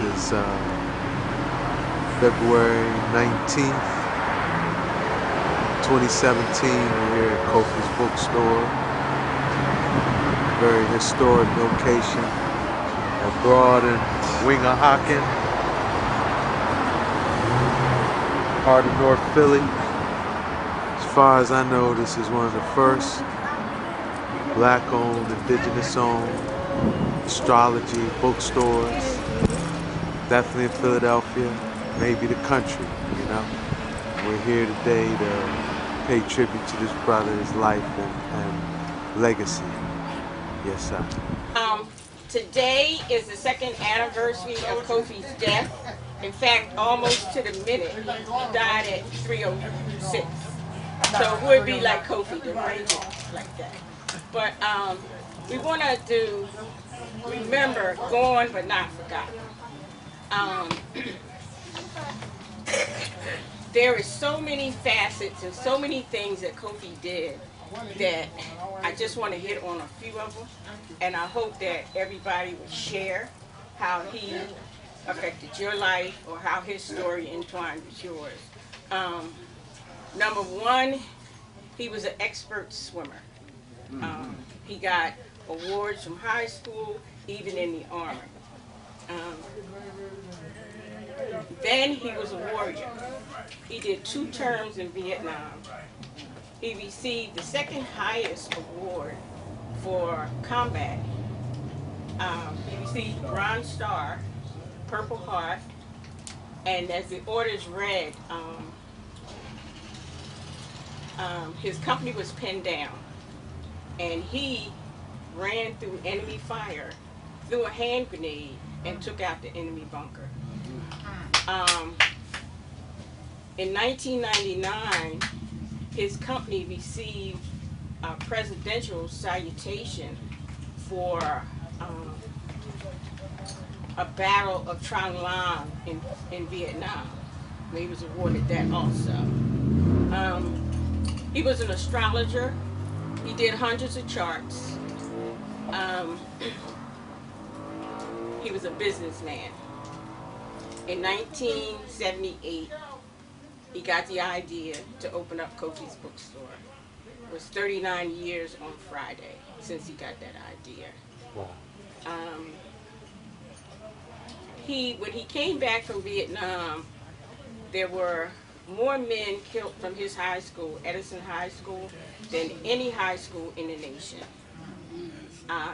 is February 19th, 2017. We're here at Kofi's Bookstore. Very historic location at Broad and Wingahaken, heart of North Philly. As far as I know, this is one of the first black-owned, indigenous-owned astrology bookstores. Definitely in Philadelphia, maybe the country, you know. We're here today to pay tribute to this brother's life and legacy. Yes, sir. Today is the second anniversary of Kofi's death. In fact, almost to the minute. He died at 3:06. So it would be like Kofi to write it like that. But we want to remember gone but not forgotten. There is so many facets and so many things that Kofi did that I just want to hit on a few of them, and I hope that everybody would share how he affected your life or how his story entwined with yours. Number one, he was an expert swimmer. He got awards from high school, even in the Army. Then he was a warrior. He did 2 terms in Vietnam. He received the second highest award for combat. He received Bronze Star, Purple Heart, and as the orders read, his company was pinned down, and he ran through enemy fire, threw a hand grenade, and took out the enemy bunker. In 1999, his company received a presidential salutation for a battle of Trang Long in Vietnam. He was awarded that also. He was an astrologer. He did hundreds of charts. He was a businessman. In 1978, he got the idea to open up Kofi's Bookstore. It was 39 years on Friday since he got that idea. Wow. When he came back from Vietnam, there were more men killed from his high school, Edison High School, than any high school in the nation.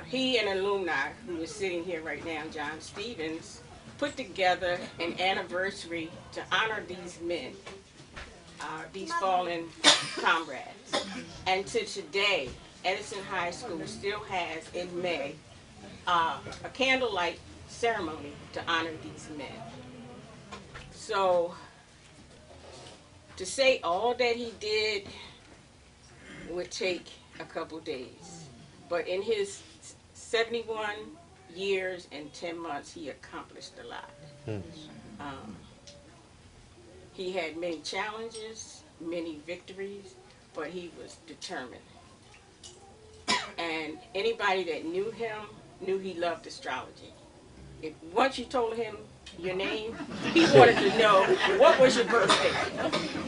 He and alumni, who is sitting here right now, John Stevens, put together an anniversary to honor these men, these fallen comrades. And to today, Edison High School still has, in May, a candlelight ceremony to honor these men. So, to say all that he did would take a couple days. But in his 71 years and 10 months, he accomplished a lot. He had many challenges, many victories, but he was determined. And anybody that knew him knew he loved astrology. Once you told him your name, he wanted to know what was your birthday.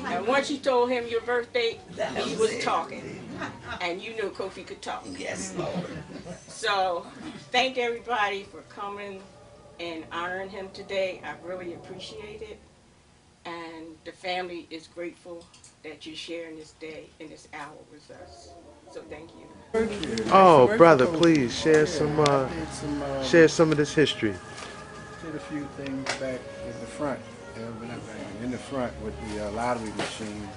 And once you told him your birthday, he was talking. And you knew Kofi could talk. Yes, Lord. So, thank everybody for coming and honoring him today. I really appreciate it. And the family is grateful that you're sharing this day and this hour with us. So thank you. Oh, brother, please share some of this history. Did a few things back in the front, in the front with the lottery machine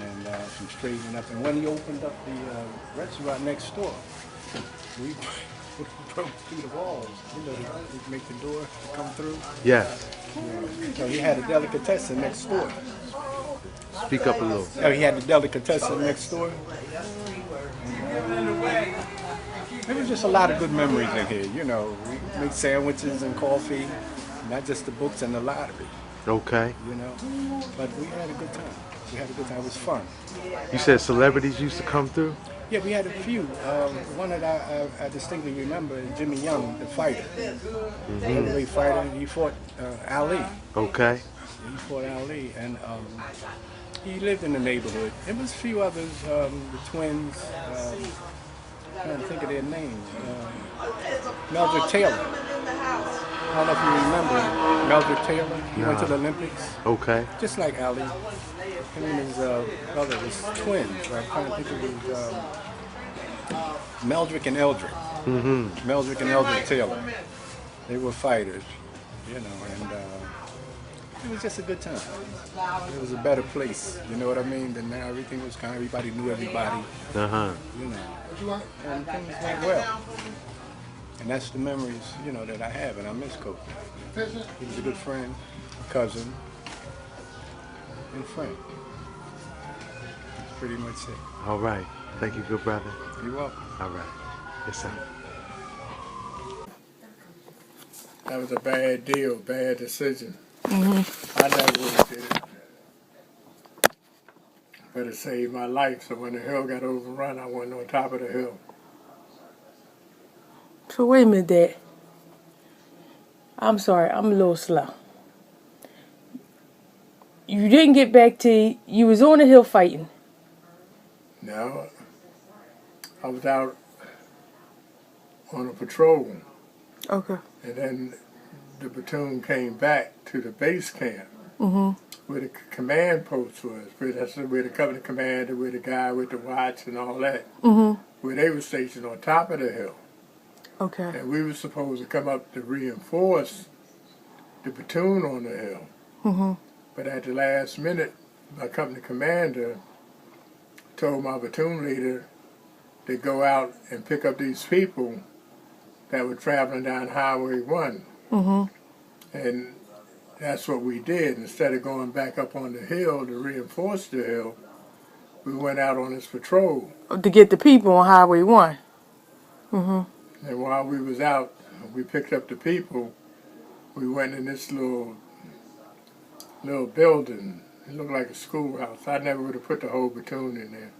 and some straightening up. And when he opened up the restaurant next door, we broke through the walls. You know, to make the door come through. Yes. So he had a delicatessen next door. Speak up a little. Oh, he had the delicatessen next door. There was just a lot of good memories in here. You know, we make sandwiches and coffee, not just the books and the lottery. Okay. You know, but we had a good time. We had a good time. It was fun. You said celebrities used to come through? Yeah, we had a few. One that I distinctly remember is Jimmy Young, the fighter. Heavyweight fighter. He fought Ali. Okay. He fought Ali, and he lived in the neighborhood. There was a few others, the twins. I'm trying to think of their names. Meldrick Taylor. I don't know if you remember Meldrick Taylor. He went to the Olympics. Okay. Just like Ali. Him and his brother was twins. I'm trying to think of his Meldrick and Eldrick. Meldrick and Eldrick Taylor. They were fighters, you know, and it was just a good time. It was a better place, you know what I mean? Than now. Everything was kind of, everybody knew everybody, you know, and things went well. And that's the memories, you know, that I have, and I miss Kofi. He was a good friend, cousin, and friend. That's pretty much it. All right. Thank you, good brother. You're welcome. All right. Yes, sir. That was a bad deal, bad decision. I never would have did it. But it saved my life, so when the hill got overrun, I went on top of the hill. So wait a minute, Dad. I'm sorry, I'm a little slow. You didn't get back to, you was on the hill fighting. No, I was out on a patrol, Okay. and then the platoon came back to the base camp, where the command post was. That's where the company commander, where the guy with the watch and all that, where they were stationed on top of the hill. Okay. And we were supposed to come up to reinforce the platoon on the hill. But at the last minute, my company commander told my platoon leader to go out and pick up these people that were traveling down Highway 1. And that's what we did. Instead of going back up on the hill to reinforce the hill, we went out on this patrol. To get the people on Highway 1. And while we was out, we picked up the people. We went in this little building. It looked like a schoolhouse. I never would have put the whole platoon in there.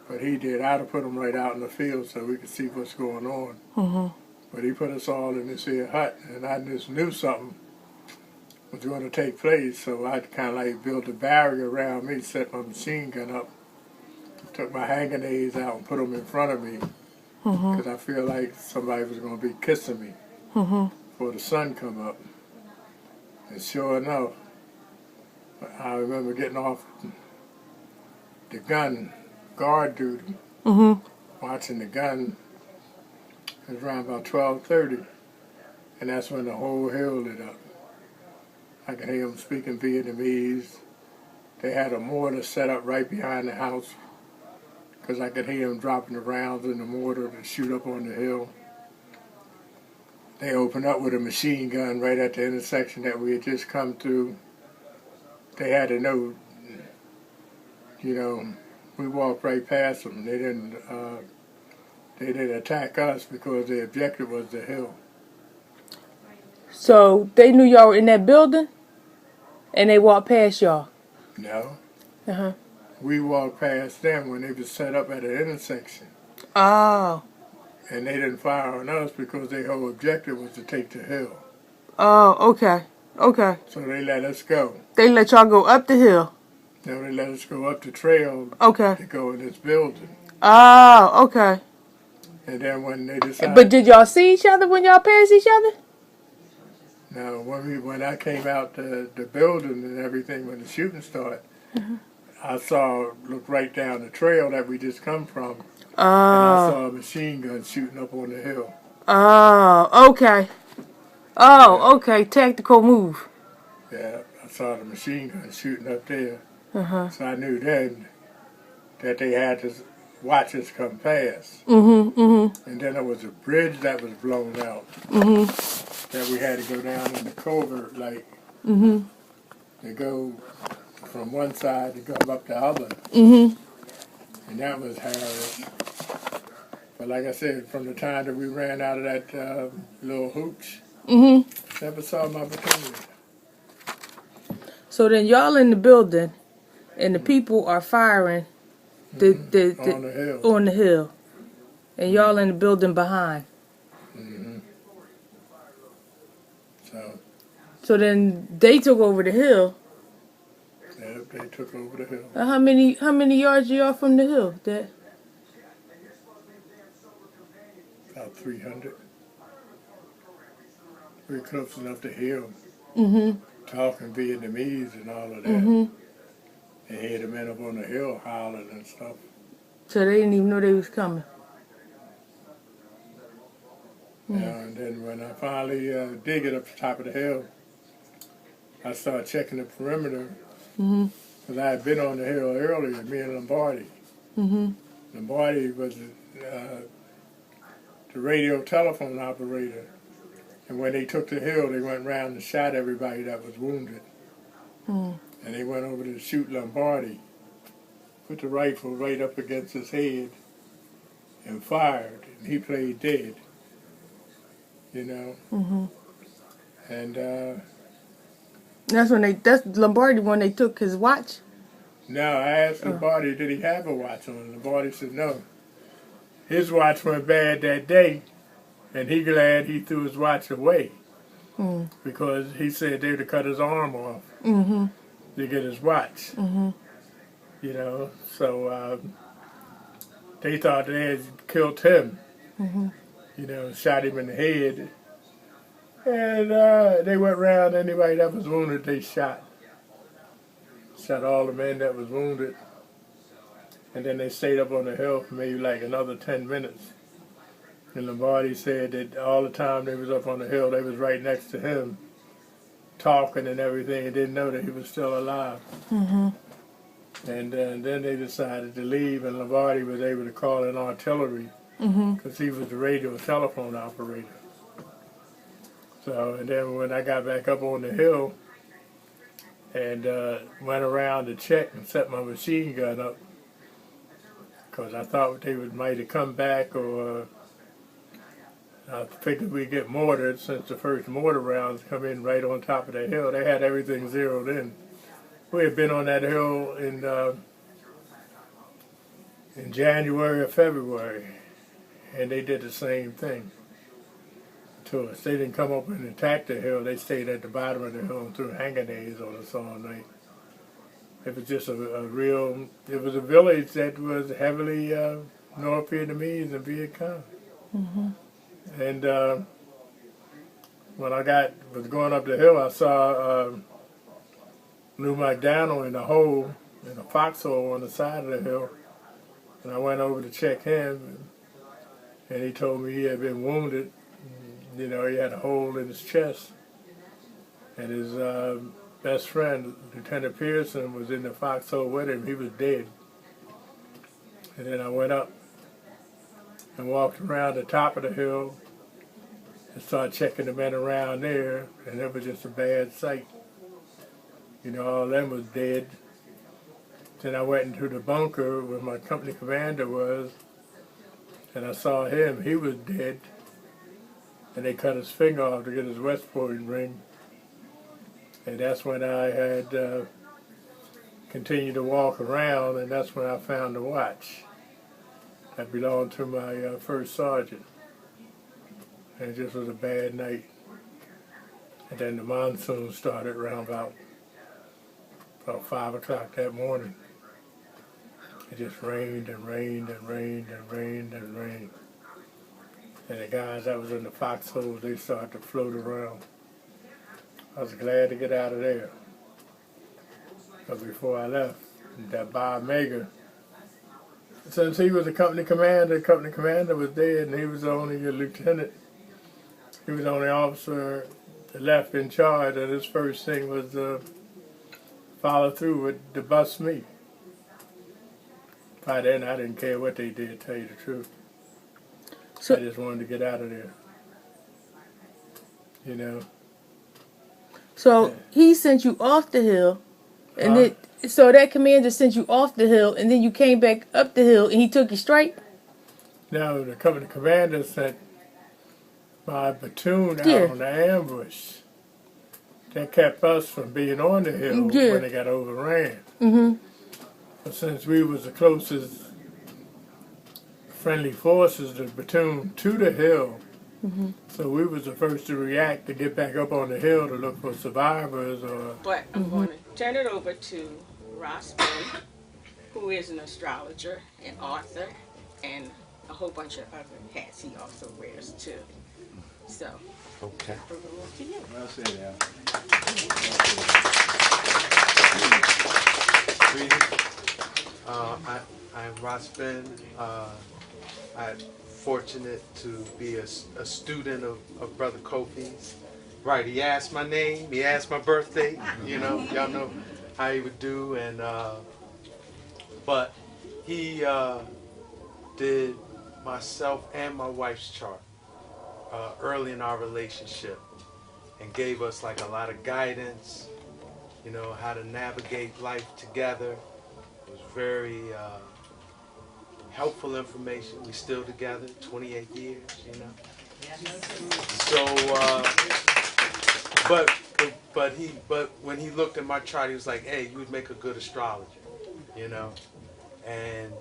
But he did. I'd have put them right out in the field so we could see what's going on. But he put us all in this here hut, and I just knew something was going to take place, so I kind of like built a barrier around me, set my machine gun up, took my hand grenades out and put them in front of me, because I feel like somebody was going to be kissing me before the sun come up. And sure enough, I remember getting off the gun, guard duty, watching the gun. It was around about 12:30, and that's when the whole hill lit up. I could hear them speaking Vietnamese. They had a mortar set up right behind the house, because I could hear them dropping the rounds in the mortar to shoot up on the hill. They opened up with a machine gun right at the intersection that we had just come through. They had to know, you know, we walked right past them. They didn't attack us because the objective was the hill. So they knew y'all were in that building, and they walked past y'all. No. Uh-huh. We walked past them when they was set up at an intersection. Oh. And they didn't fire on us because their whole objective was to take the hill. Oh, okay. Okay. So they let us go. They let y'all go up the hill. No, they let us go up the trail Okay. to go in this building. Oh, okay. And then when they decided... But did y'all see each other when y'all passed each other? No, when I came out the building and everything, when the shooting started, I looked right down the trail that we just come from, and I saw a machine gun shooting up on the hill. Oh, okay. Oh, okay. Tactical move. Yeah, I saw the machine gun shooting up there. So I knew then that they had to watch us come past. And then there was a bridge that was blown out that we had to go down in the covert, like, to go from one side to go up the other. And that was harrowing. But like I said, from the time that we ran out of that little hooch, never saw my platoon. So then y'all in the building, and the people are firing On the hill. On the hill. And y'all in the building behind. Mm-hmm. So then they took over the hill. Yeah, they took over the hill. How many yards are y'all from the hill? About 300. We're close enough to hear talking Vietnamese and all of that. They had the men up on the hill hollering and stuff. So they didn't even know they was coming. And then when I finally did get up to the top of the hill, I started checking the perimeter. Because I had been on the hill earlier, me and Lombardi. Lombardi was the radio telephone operator. And when they took the hill, they went around and shot everybody that was wounded. And they went over to shoot Lombardi, put the rifle right up against his head, and fired. And he played dead, you know. And that's Lombardi when they took his watch. now I asked Lombardi, did he have a watch on? Lombardi said no. His watch went bad that day, and he glad he threw his watch away. Because he said they would have cut his arm off to get his watch. You know, so they thought they had killed him. You know, shot him in the head. And they went around, anybody that was wounded, they shot. Shot all the men that was wounded. And then they stayed up on the hill for maybe like another 10 minutes. And Lombardi said that all the time they was up on the hill, they was right next to him, talking and everything, and didn't know that he was still alive. And then they decided to leave, and Lombardi was able to call in artillery because he was the radio telephone operator. So, and then when I got back up on the hill and went around to check and set my machine gun up, because I thought they might have come back, or I figured we'd get mortared since the first mortar rounds come in right on top of the hill. They had everything zeroed in. We had been on that hill in January or February, and they did the same thing to us. They didn't come up and attack the hill. They stayed at the bottom of the hill and threw hand grenades on us all night. It was just it was a village that was heavily North Vietnamese and Viet Cong. And when I was going up the hill, I saw Lou McDonald in a hole, in a foxhole on the side of the hill. And I went over to check him, and he told me he had been wounded. You know, he had a hole in his chest. And his best friend, Lieutenant Pearson, was in the foxhole with him. He was dead. And then I went up and walked around the top of the hill and started checking the men around there, and it was just a bad sight. You know, all of them was dead. Then I went into the bunker where my company commander was, and I saw him. He was dead. And they cut his finger off to get his West Point ring. And that's when I had continued to walk around, and that's when I found the watch that belonged to my first sergeant. And it just was a bad night. And then the monsoon started around about 5 o'clock that morning. It just rained and rained and rained and rained and rained. And the guys that was in the foxholes, they started to float around. I was glad to get out of there. But before I left, that Bob Mager, since he was the company commander was dead, and he was only a lieutenant. He was the only officer left in charge, and his first thing was to follow through with to bust me. By then, I didn't care what they did, to tell you the truth. So, I just wanted to get out of there. You know. So he sent you off the hill, and then so that commander sent you off the hill, and then you came back up the hill, and he took you straight. No, the company commander sent my platoon out on the ambush. That kept us from being on the hill when they got overran. But since we was the closest friendly forces to platoon to the hill, so we was the first to react to get back up on the hill to look for survivors or. But I'm going to turn it over to Ross Penn, who is an astrologer and author, and a whole bunch of other hats he also wears too. So, Okay. over to you. Well said, Al. Greetings. I'm Ross Ben. I'm fortunate to be a student of Brother Kofi's. Right, he asked my name, he asked my birthday, you know, y'all know how he would do, and but he did myself and my wife's chart early in our relationship and gave us like a lot of guidance, you know, how to navigate life together. It was very helpful information. We still together, 28 years, you know. So, but when he looked at my chart, he was like, "Hey, you would make a good astrologer," you know, and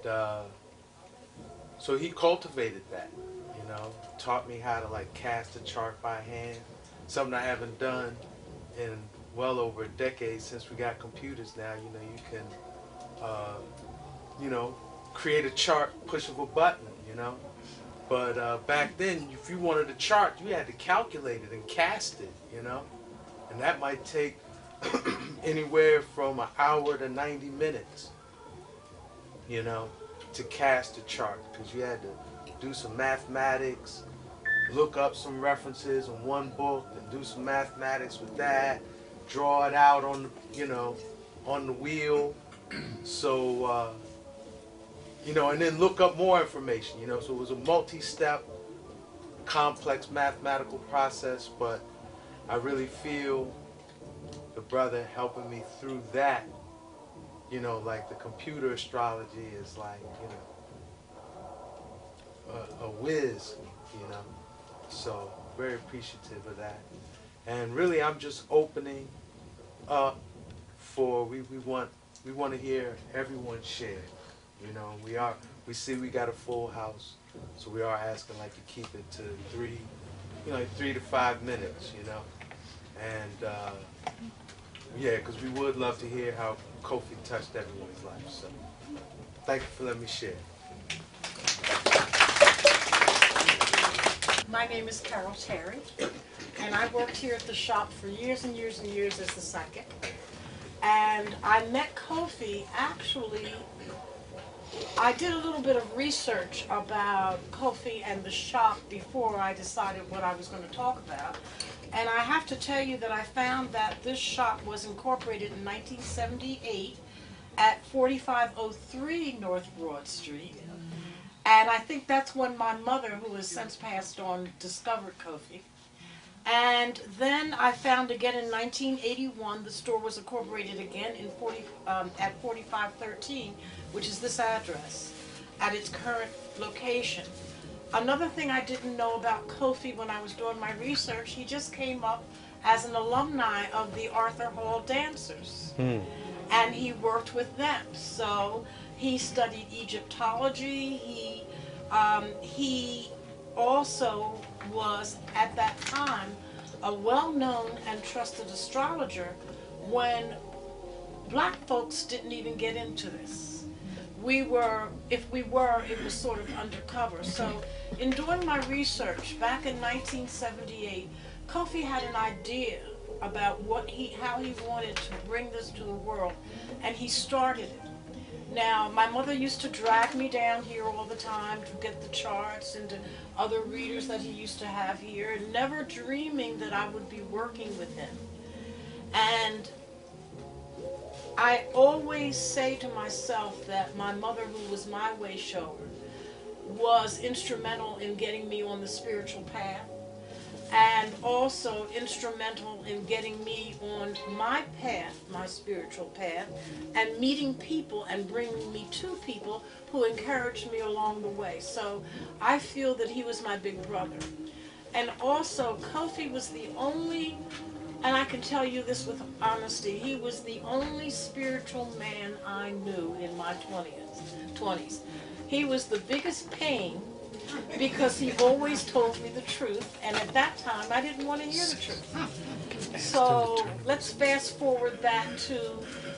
so he cultivated that, you know, taught me how to like cast a chart by hand, something I haven't done in well over a decade since we got computers now. You know, you can, you know, create a chart, push of a button, you know. But back then, if you wanted a chart, you had to calculate it and cast it, you know. And that might take anywhere from an hour to 90 minutes, you know, to cast a chart, because you had to do some mathematics, look up some references in one book, and do some mathematics with that, draw it out on the, you know, on the wheel. So, you know, and then look up more information, you know. So it was a multi-step, complex mathematical process, but I really feel the brother helping me through that, you know, like the computer astrology is like, you know, a whiz, you know. So very appreciative of that. And really I'm just opening up for, we want to hear everyone share. You know, we see we got a full house, so we are asking like to keep it to 3 to 5 minutes, you know. And yeah, because we would love to hear how Kofi touched everyone's life. So thank you for letting me share. My name is Carol Terry, and I worked here at the shop for years and years and years as the psychic. And I met Kofi, actually, I did a little bit of research about Kofi and the shop before I decided what I was going to talk about. And I have to tell you that I found that this shop was incorporated in 1978 at 4503 North Broad Street. And I think that's when my mother, who has since passed on, discovered Kofi. And then I found again in 1981 the store was incorporated again in at 4513, which is this address, at its current location. Another thing I didn't know about Kofi when I was doing my research, he just came up as an alumni of the Arthur Hall Dancers. And he worked with them. So he studied Egyptology. He also was, at that time, a well-known and trusted astrologer when black folks didn't even get into this. If we were, it was sort of undercover. So in doing my research back in 1978, Kofi had an idea about how he wanted to bring this to the world, and he started it. Now, my mother used to drag me down here all the time to get the charts and to other readers that he used to have here, never dreaming that I would be working with him. And I always say to myself that my mother, who was my way shower, was instrumental in getting me on the spiritual path, and also instrumental in getting me on my path, my spiritual path, and meeting people and bringing me to people who encouraged me along the way. So I feel that he was my big brother. And also, Kofi was the only And I can tell you this with honesty, he was the only spiritual man I knew in my 20s. He was the biggest pain because he always told me the truth, and at that time I didn't want to hear the truth. So let's fast forward that to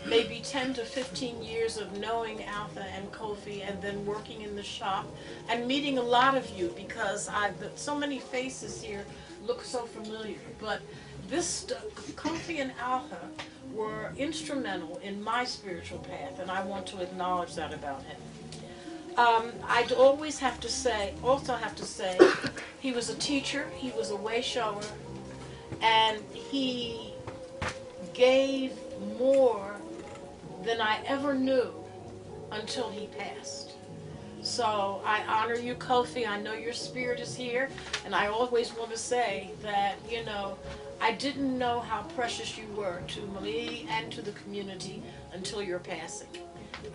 maybe 10 to 15 years of knowing Alpha and Kofi, and then working in the shop and meeting a lot of you, because so many faces here look so familiar. But Kofi and Alpha were instrumental in my spiritual path, and I want to acknowledge that about him. I'd always also have to say, he was a teacher, he was a way shower, and he gave more than I ever knew until he passed. So I honor you, Kofi. I know your spirit is here, and I always want to say that, I didn't know how precious you were to me and to the community until your passing.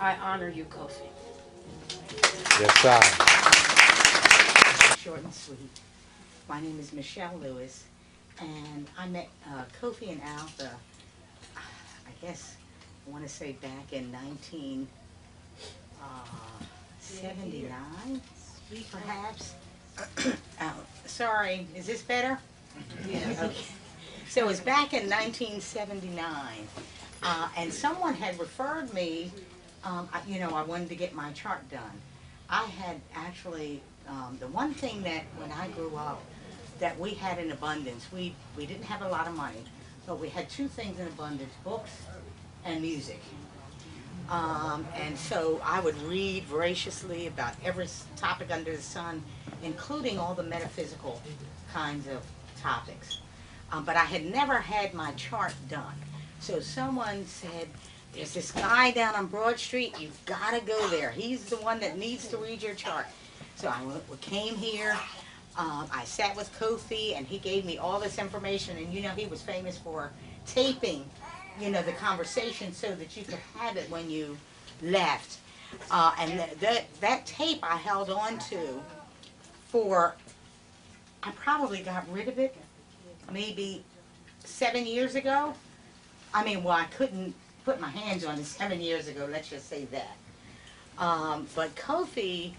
I honor you, Kofi. Yes, sir. Short and sweet. My name is Michelle Lewis, and I met Kofi and Alpha, I guess, I want to say back in 1979, perhaps. Sorry, is this better? Yeah. Okay. So it was back in 1979, and someone had referred me. I wanted to get my chart done. I had actually, the one thing that when I grew up that we had in abundance, we didn't have a lot of money, but we had two things in abundance: books and music. And so I would read voraciously about every topic under the sun, including all the metaphysical kinds of topics. But I had never had my chart done. So someone said, there's this guy down on Broad Street, you've got to go there. He's the one that needs to read your chart. So we came here, I sat with Kofi, and he gave me all this information, and he was famous for taping, the conversation so that you could have it when you left. And that tape I held on to for, I probably got rid of it maybe 7 years ago. I couldn't put my hands on it 7 years ago, let's just say that. But Kofi,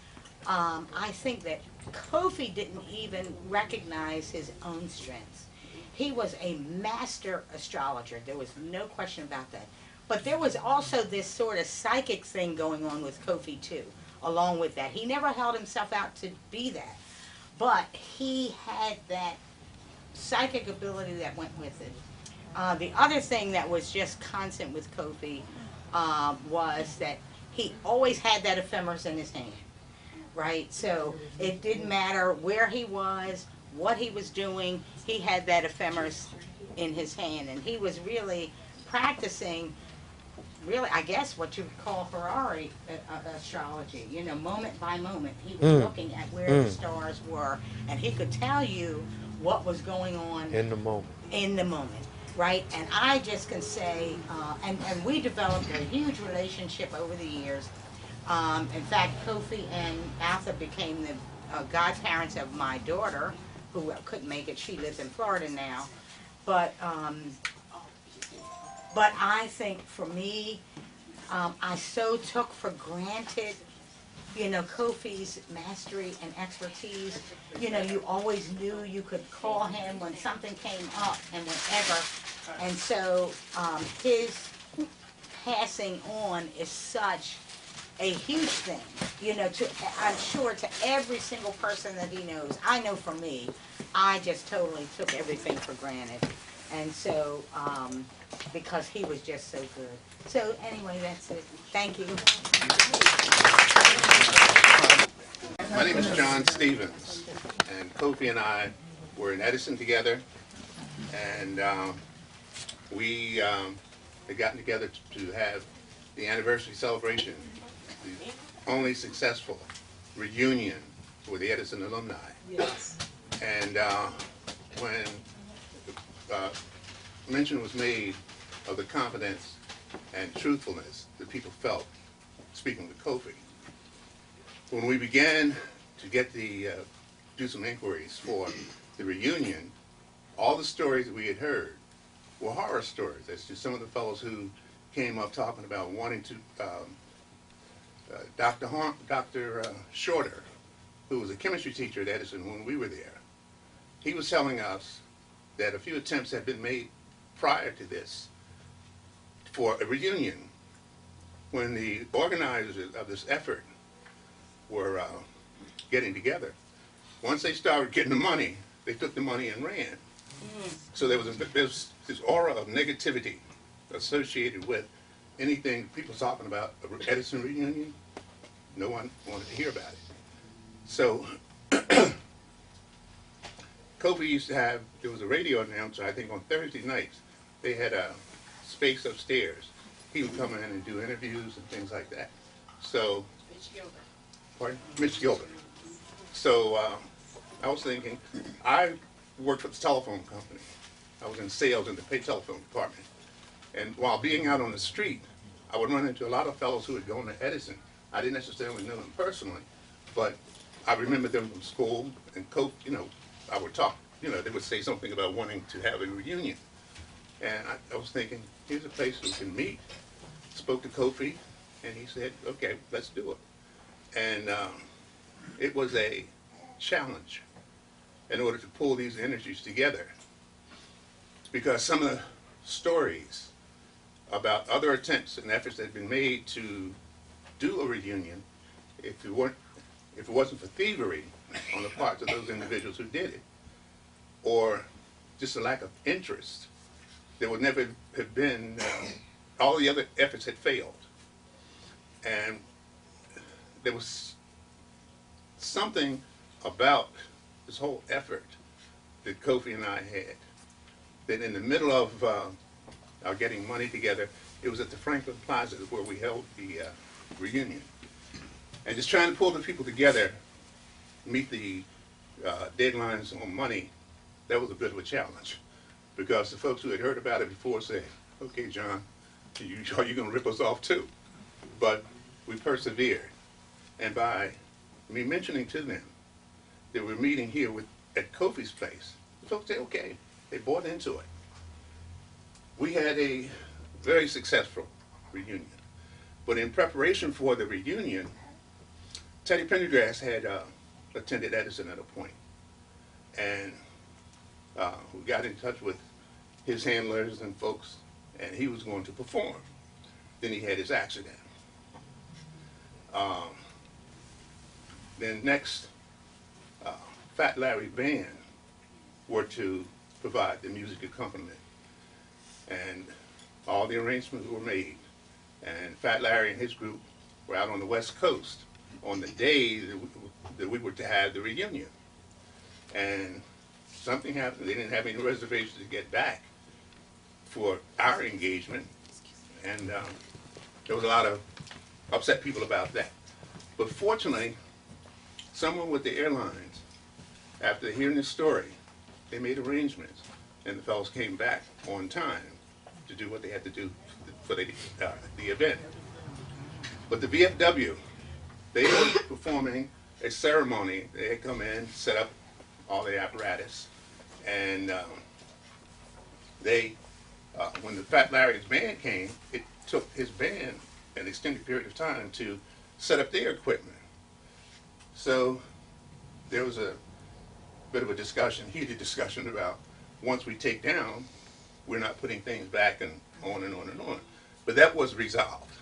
I think that Kofi didn't even recognize his own strengths. He was a master astrologer, there was no question about that. But there was also this sort of psychic thing going on with Kofi too, along with that. He never held himself out to be that, but he had that psychic ability that went with it. The other thing that was just constant with Kofi was that he always had that ephemeris in his hand, right? So it didn't matter where he was, what he was doing, he had that ephemeris in his hand. And he was really practicing, I guess what you would call Ferrari astrology, moment by moment. He was looking at where the stars were, and he could tell you what was going on In the moment. In the moment, right? And I just can say, and we developed a huge relationship over the years. In fact, Kofi and Alpha became the godparents of my daughter, who couldn't make it. She lives in Florida now. But I think for me, I so took for granted Kofi's mastery and expertise. You always knew you could call him when something came up and whenever. And so his passing on is such a huge thing, I'm sure to every single person that he knows. I know for me, I just totally took everything for granted. And so, because he was just so good. So anyway, that's it. Thank you. My name is John Stevens, and Kofi and I were in Edison together, and we had gotten together to have the anniversary celebration, the only successful reunion for the Edison alumni. Yes. And when mention was made of the confidence and truthfulness that people felt speaking with Kofi, when we began to get do some inquiries for the reunion, all the stories that we had heard were horror stories. That's just some of the fellows who came up talking about wanting to, Dr. Shorter, who was a chemistry teacher at Edison when we were there, he was telling us that a few attempts had been made prior to this for a reunion when the organizers of this effort were getting together. Once they started getting the money, they took the money and ran. So there was this aura of negativity associated with anything people talking about an Edison reunion. No one wanted to hear about it. So Kofi used to have, there was a radio announcer, I think on Thursday nights, they had a space upstairs. He would come in and do interviews and things like that. So, pardon? Mitch Gilbert. So I was thinking, I worked for the telephone company. I was in sales in the pay telephone department. And while being out on the street, I would run into a lot of fellows who had gone to Edison. I didn't necessarily know them personally, but I remember them from school, and I would talk, they would say something about wanting to have a reunion. And I was thinking, here's a place we can meet. Spoke to Kofi, and he said, okay, let's do it. And it was a challenge in order to pull these energies together, because some of the stories about other attempts and efforts that had been made to do a reunion, if it wasn't for thievery on the parts of those individuals who did it, or just a lack of interest, there would never have been, all the other efforts had failed. And there was something about this whole effort that Kofi and I had, that in the middle of our getting money together, it was at the Franklin Plaza where we held the reunion. And just trying to pull the people together, meet the deadlines on money, that was a bit of a challenge. Because the folks who had heard about it before said, okay, John, are you going to rip us off too? But we persevered. And by me mentioning to them that we're meeting here at Kofi's place, the folks said, okay, they bought into it. We had a very successful reunion. But in preparation for the reunion, Teddy Pendergrass had attended Edison at a point. And we got in touch with his handlers and folks, and he was going to perform. Then he had his accident. Then next, Fat Larry Band were to provide the music accompaniment. And all the arrangements were made. And Fat Larry and his group were out on the West Coast on the day that we were to have the reunion. And something happened. They didn't have any reservations to get back for our engagement. And there was a lot of upset people about that. But fortunately, someone with the airlines, after hearing the story, they made arrangements, and the fellows came back on time to do what they had to do for the event. But the VFW, they were performing a ceremony. They had come in, set up all the apparatus, and when the Fat Larry's band came, it took his band an extended period of time to set up their equipment. So there was a bit of a discussion, heated discussion about once we take down, we're not putting things back and on and on and on. But that was resolved.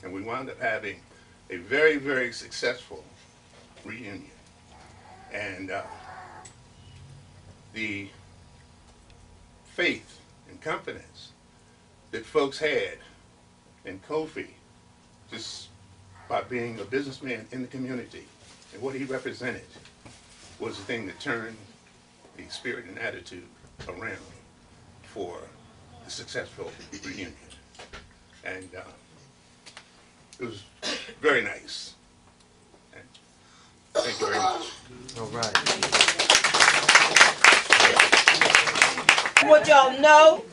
And we wound up having a very, very successful reunion. And the faith and confidence that folks had in Kofi, just by being a businessman in the community and what he represented, was the thing that turned the spirit and attitude around for the successful reunion. And it was very nice. And thank you very much. All right. What y'all know,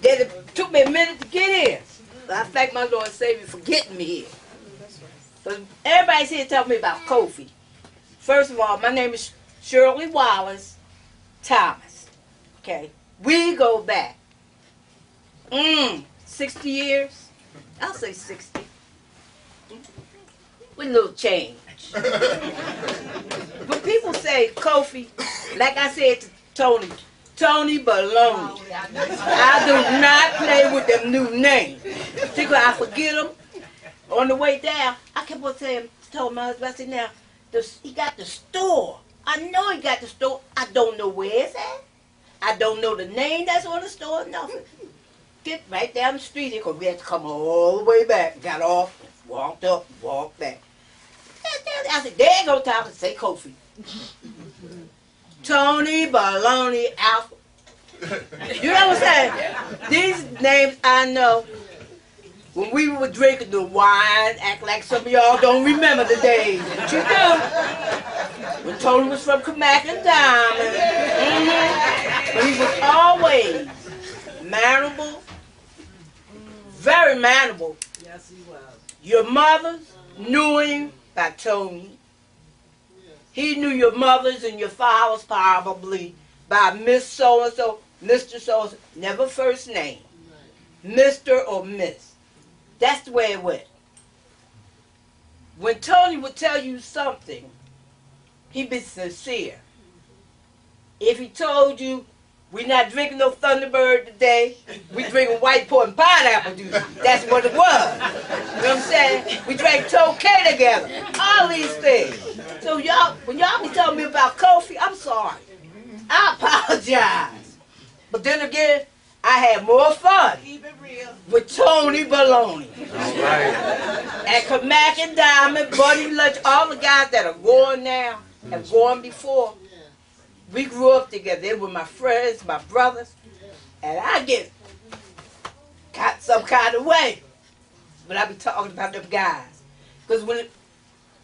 that it took me a minute to get in. I thank my Lord and Savior for getting me here. Because everybody's here telling me about Kofi. First of all, my name is Shirley Wallace Thomas. Okay, we go back 60 years? I'll say 60. With a little change. But people say, Kofi, like I said to Tony, Tony Baloney. I do not play with them new names. Particularly, I forget them. On the way down, I kept on saying, told my husband, I said, now, he got the store. I know he got the store. I don't know where it's at. I don't know the name that's on the store, nothing. Get right down the street here, because we had to come all the way back. Got off, walked up, walked back. I said, there ain't no time to say Kofi. Tony Baloney Alpha. You know what I'm saying? These names I know. When we were drinking the wine, act like some of y'all don't remember the days. But you do. When Tony was from Kamak and Diamond. But he was always mannerable. Very mannerable. Yes, he was. Your mother knew him by Tony. He knew your mothers and your fathers probably by Miss So-and-so, Mr. So-and-so. Never first name. Mr. or Miss. That's the way it went. When Tony would tell you something, he'd be sincere. If he told you, we're not drinking no Thunderbird today, we drinking white port and pineapple juice, that's what it was. You know what I'm saying? We drank Tokay together. All these things. So y'all, when y'all be telling me about Kofi, I'm sorry. I apologize. But then again, I had more fun with Tony Baloney. All right. At Kamak and Diamond, Buddy Lunch, all the guys that are going now, have gone before. We grew up together. They were my friends, my brothers. And I got some kind of way. But I be talking about them guys. Because when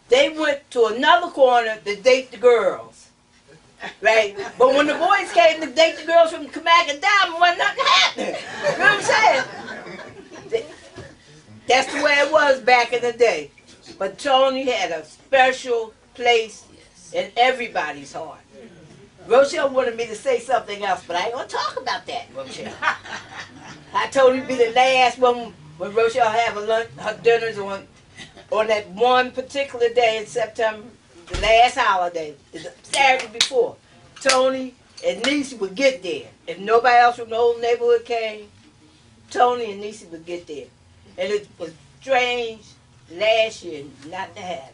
they went to another corner to date the girls. Right? But when the boys came to date the girls from Kamak and Diamond, wasn't nothing happening. You know what I'm saying? That's the way it was back in the day. But Tony had a special place in everybody's heart. Rochelle wanted me to say something else, but I ain't going to talk about that, Rochelle. I told her to be the last one when Rochelle have her dinners on that one particular day in September. The last holiday, the Saturday before, Tony and Niecy would get there. If nobody else from the whole neighborhood came, Tony and Niecy would get there. And it was strange last year not to have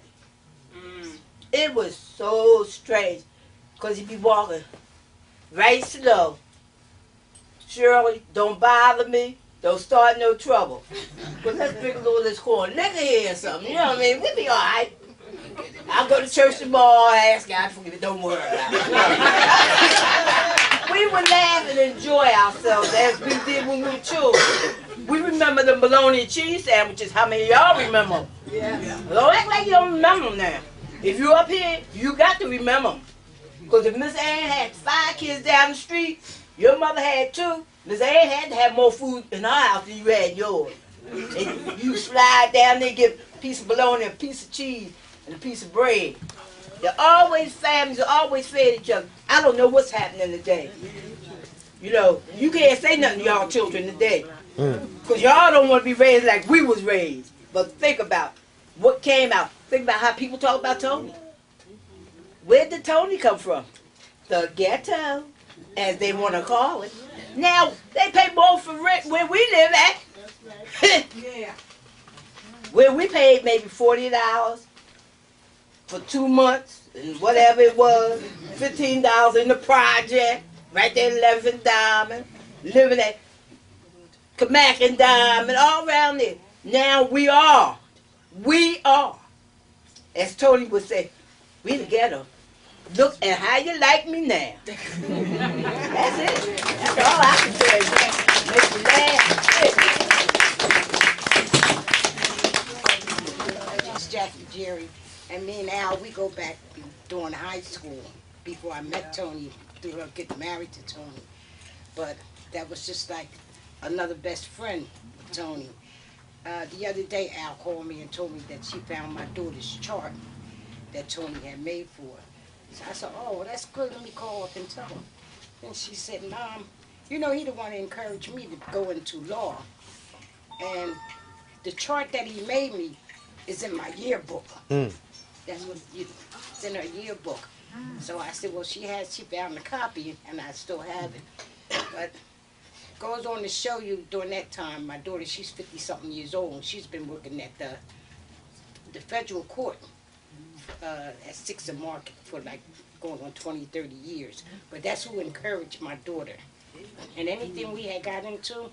it. It was so strange, because he'd be walking right slow. Shirley, don't bother me. Don't start no trouble. But let's drink a little of this corn liquor here or something. You know what I mean? We'll be all right. I'll go to church tomorrow, ask God to forgive me, don't worry about it. We would laugh and enjoy ourselves as we did when we were children. We remember the bologna and cheese sandwiches. How many of y'all remember them? Yeah. Don't act like you don't remember them now. If you're up here, you got to remember them. Because if Miss Ann had 5 kids down the street, your mother had 2, Miss Ann had to have more food in her house than you had in yours. And you slide down there and get a piece of bologna, a piece of cheese, and a piece of bread. They're always families, are always fed each other. I don't know what's happening today. You know, you can't say nothing to y'all children today. Because y'all don't want to be raised like we was raised. But think about what came out. Think about how people talk about Tony. Where did Tony come from? The ghetto, as they want to call it. Now, they pay more for rent where we live at. Where we paid maybe $40 for 2 months, and whatever it was, $15 in the project, right there in 11th Diamond, living at Kamak and Diamond, all around there. Now we are, as Tony would say, we the ghetto. Look at how you like me now. That's it. That's all I can say. Make you laugh. It's Jackie Jerry. And me and Al, we go back during high school before I met Tony, through her getting married to Tony. But that was just like another best friend with Tony. The other day, Al called me and told me that she found my daughter's chart that Tony had made for her. So I said, oh, well, that's good. Let me call up and tell her. And she said, Mom, You know, he the one that encouraged me to go into law. And the chart that he made me is in my yearbook. That's what it's in her yearbook. So I said, well, she found the copy, and I still have it. But goes on to show you, during that time, my daughter, she's 50-something years old, and she's been working at the federal court at 6th and Market for like going on 20, 30 years. But that's who encouraged my daughter. And anything we had got into,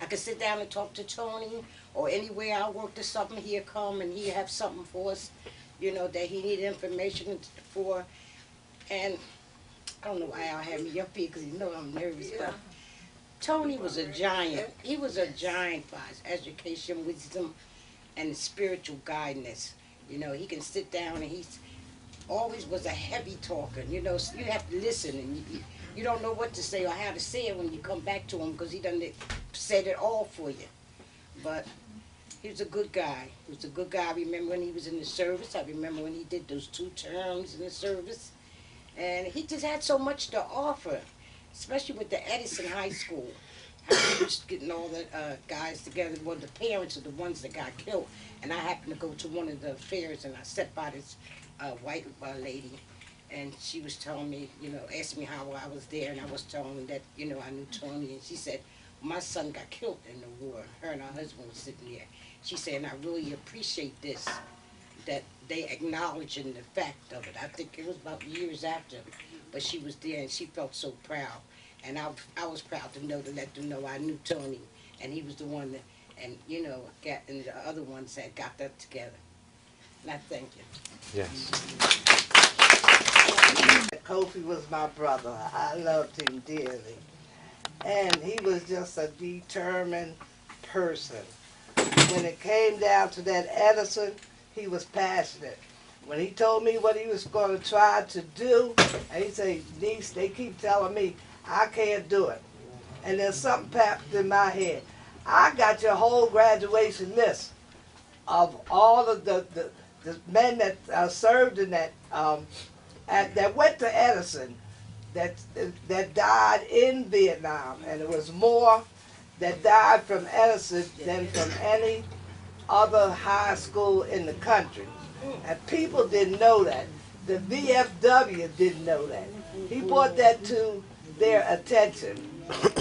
I could sit down and talk to Tony, or anywhere I worked or something, he'd come and he'd have something for us, you know, that he needed information for. And I don't know why y'all have me up here, because you know I'm nervous, but Tony was a giant. He was a giant for his education, wisdom, and spiritual guidance. You know, he can sit down, and he's always was a heavy talker. You know, so you have to listen, and you don't know what to say or how to say it when you come back to him, because he done said it all for you. But he was a good guy. He was a good guy. I remember when he was in the service. I remember when he did those 2 terms in the service. And he just had so much to offer, especially with the Edison High School. He was getting all the guys together. Well, the parents are the ones that got killed. And I happened to go to one of the fairs, and I sat by this white lady. And she was telling me, you know, asking me how I was there. And I was telling her that, you know, I knew Tony. And she said, my son got killed in the war. Her and her husband was sitting there. She said, and I really appreciate this, that they acknowledging the fact of it. I think it was about years after, but she was there and she felt so proud. And I was proud to know, to let them know I knew Tony, and he was the one that, and you know, and the other ones that got that together. And I thank you. Yes. Kofi was my brother. I loved him dearly. And he was just a determined person. When it came down to that Edison, he was passionate. When he told me what he was going to try to do, and he said, niece, they keep telling me I can't do it. And then something popped in my head. I got your whole graduation list of all of the men that served in that, that went to Edison, that died in Vietnam. And it was more that died from Edison than from any other high school in the country. And people didn't know that. The VFW didn't know that. He brought that to their attention.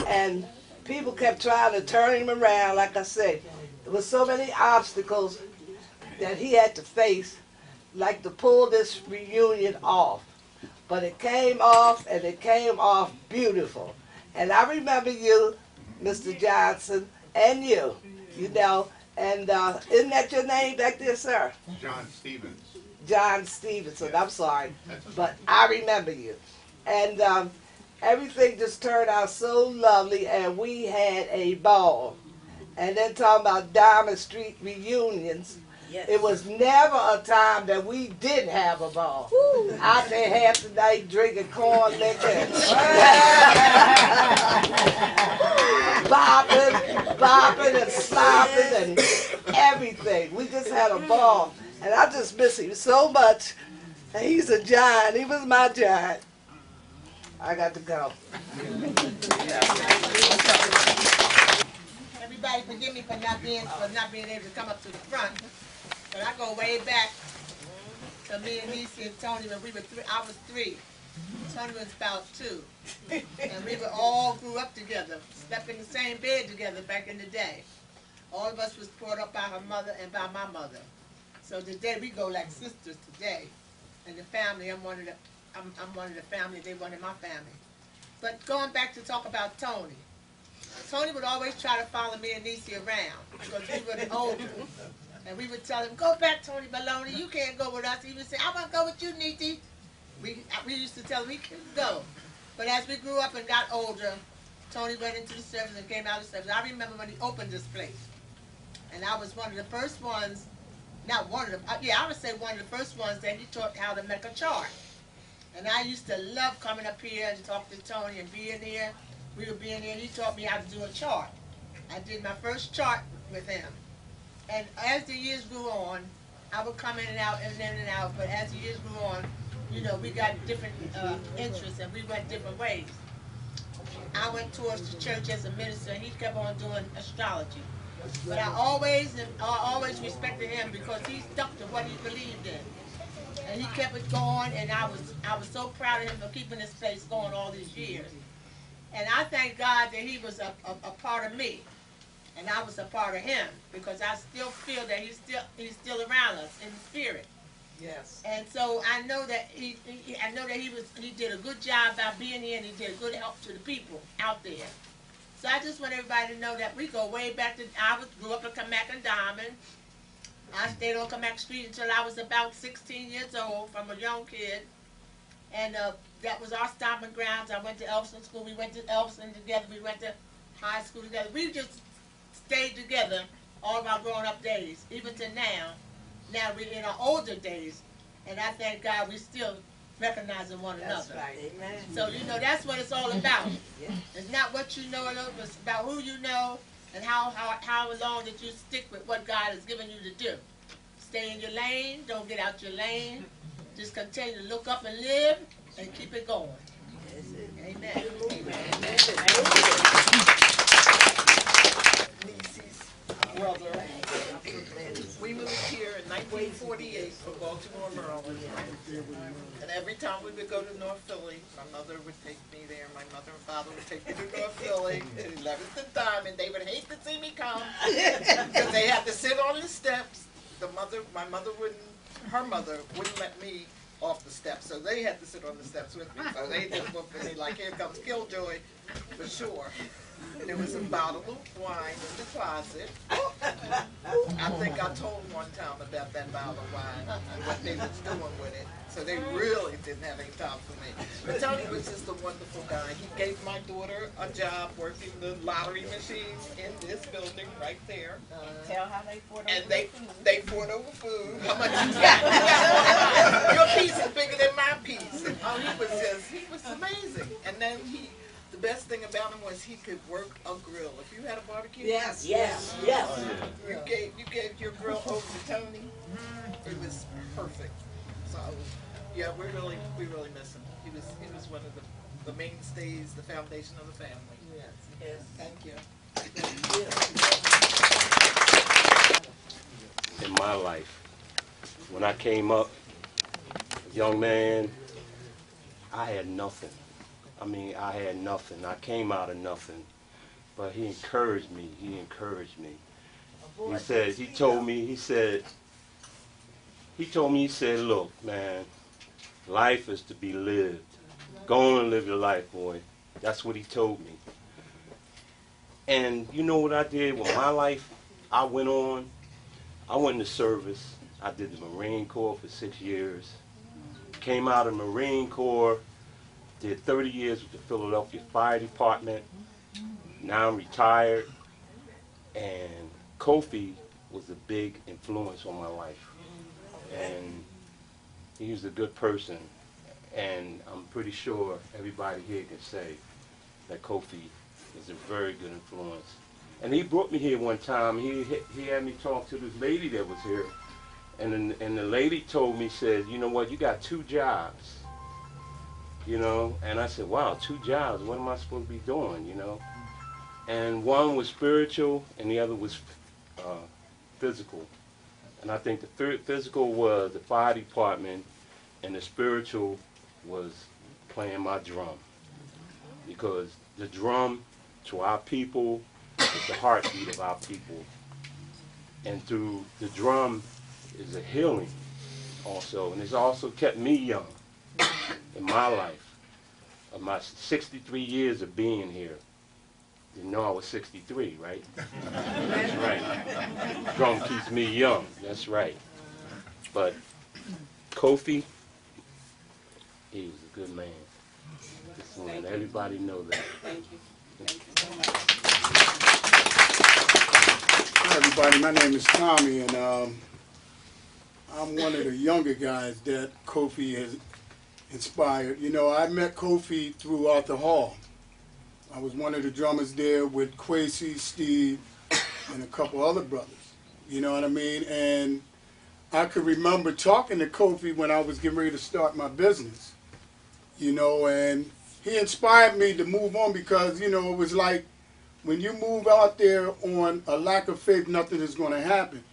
And people kept trying to turn him around. Like I said, there was so many obstacles that he had to face, like to pull this reunion off. But it came off, and it came off beautiful. And I remember you, Mr. Johnson, and you know, and isn't that your name back there, sir? John Stevens. John Stevenson, I'm sorry, but I remember you. And everything just turned out so lovely, and we had a ball. And then talking about Diamond Street reunions, yes. It was never a time that we didn't have a ball. Woo. Out there half the night drinking corn liquor. bopping and slopping and everything. We just had a ball. And I just miss him so much. And he's a giant. He was my giant. I got to go. Everybody forgive me for not being able to come up to the front. But I go way back to me and Niecy and Tony when we were I was 3. Tony was about 2. And we were all grew up together, slept in the same bed together back in the day. All of us was brought up by her mother and by my mother. So today we go like sisters today. And the family, I'm one of the family, they one of my family. But going back to talk about Tony. Tony would always try to follow me and Niecy around because we were the older. And we would tell him, go back, Tony Maloney, you can't go with us. He would say, I want to go with you, Niecy. We used to tell him he couldn't go. But as we grew up and got older, Tony went into the service and came out of the service. I remember when he opened this place. And I was one of the first ones, not one of the, yeah, I would say one of the first ones that he taught how to make a chart. And I used to love coming up here and talk to Tony and being here. We would be in here and he taught me how to do a chart. I did my first chart with him. And as the years grew on, I would come in and out and in and out, but as the years grew on, you know, we got different interests and we went different ways. I went towards the church as a minister, and he kept on doing astrology. But I always respected him because he stuck to what he believed in. And he kept it going, and I was so proud of him for keeping this place going all these years. And I thank God that he was a part of me, and I was a part of him, because I still feel that he's still around us in the spirit. Yes. And so I know that he did a good job by being here, and he did a good help to the people out there. So I just want everybody to know that we go way back to, grew up in Kamak and Diamond. I stayed on Kamak Street until I was about 16 years old, from a young kid. And that was our stomping grounds. I went to Edison school. We went to Edison together. We went to high school together. We just stayed together all of our growing-up days, even to now. Now we're in our older days, and I thank God we still recognizing one another. That's right. Amen. So, you know, that's what it's all about. It's not what you know, it's about who you know and how long that you stick with what God has given you to do. Stay in your lane. Don't get out your lane. Just continue to look up and live and keep it going. Amen. Brother. We moved here in 1948 from Baltimore, Maryland. And every time we would go to North Philly, my mother would take me there. My mother and father would take me to North Philly to 11th and Diamond. They would hate to see me come because they had to sit on the steps. My mother her mother wouldn't let me off the steps, so they had to sit on the steps with me. So they just looked at me like, here comes Killjoy, for sure. There was a bottle of wine in the closet. I think I told one time about that bottle of wine and what they was doing with it. So they really didn't have any time for me. But Tony was just a wonderful guy. He gave my daughter a job working the lottery machines in this building right there. Tell how they fought over and food. They fought over food. How much you got? Your piece is bigger than my piece. Oh, he was amazing. And then the best thing about him was he could work a grill. If you had a barbecue, Yes. you gave your grill over to Tony. It was perfect. So yeah, we really miss him. He was one of the mainstays, the foundation of the family. Yes. Thank you. In my life, when I came up, a young man, I had nothing. I had nothing. I came out of nothing. But he encouraged me. He said, look, man, life is to be lived. Go on and live your life, boy. That's what he told me. And you know what I did with my life? I went into service. I did the Marine Corps for 6 years. Came out of the Marine Corps. Did 30 years with the Philadelphia Fire Department. Now I'm retired. And Kofi was a big influence on my life. And he was a good person. And I'm pretty sure everybody here can say that Kofi is a very good influence. And he brought me here one time. He had me talk to this lady that was here. And the lady told me, said, you know what, you got 2 jobs. You know, and I said, wow, 2 jobs, what am I supposed to be doing, you know? And one was spiritual and the other was physical. And I think the physical was the fire department and the spiritual was playing my drum. Because the drum to our people is the heartbeat of our people. And through the drum is a healing also. And it's also kept me young. In my life, of my 63 years of being here. You know I was 63, right? That's right. Drum keeps me young, that's right. But Kofi, he was a good man. Just want to let everybody know that. Thank you. Hi everybody, my name is Tommy, and I'm one of the younger guys that Kofi has inspired. You know, I met Kofi through Arthur Hall. I was one of the drummers there with Quasi, Steve, and a couple other brothers. You know what I mean? And I could remember talking to Kofi when I was getting ready to start my business. You know, and he inspired me to move on because, you know, it was like when you move out there on a lack of faith, nothing is going to happen.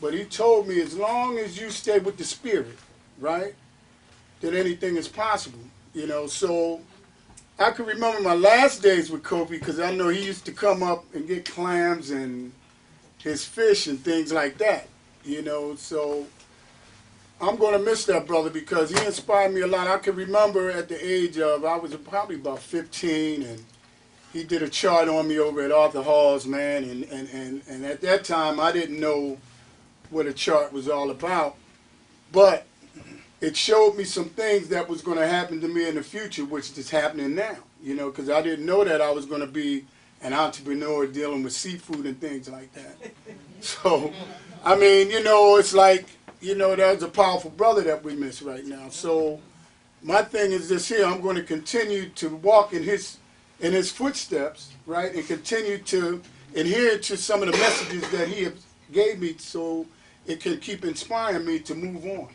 But he told me as long as you stay with the spirit, right, that anything is possible, you know. So I can remember my last days with Kofi because I know he used to come up and get clams and his fish and things like that, you know. So I'm going to miss that brother because he inspired me a lot. I can remember at the age of, I was probably about 15, and he did a chart on me over at Arthur Hall's, man, and at that time I didn't know what a chart was all about, but it showed me some things that was going to happen to me in the future, which is happening now, you know, because I didn't know that I was going to be an entrepreneur dealing with seafood and things like that. So, I mean, you know, it's like, you know, that was a powerful brother that we miss right now. So my thing is this here, I'm going to continue to walk in his footsteps, right, and continue to adhere to some of the messages that he gave me so it can keep inspiring me to move on,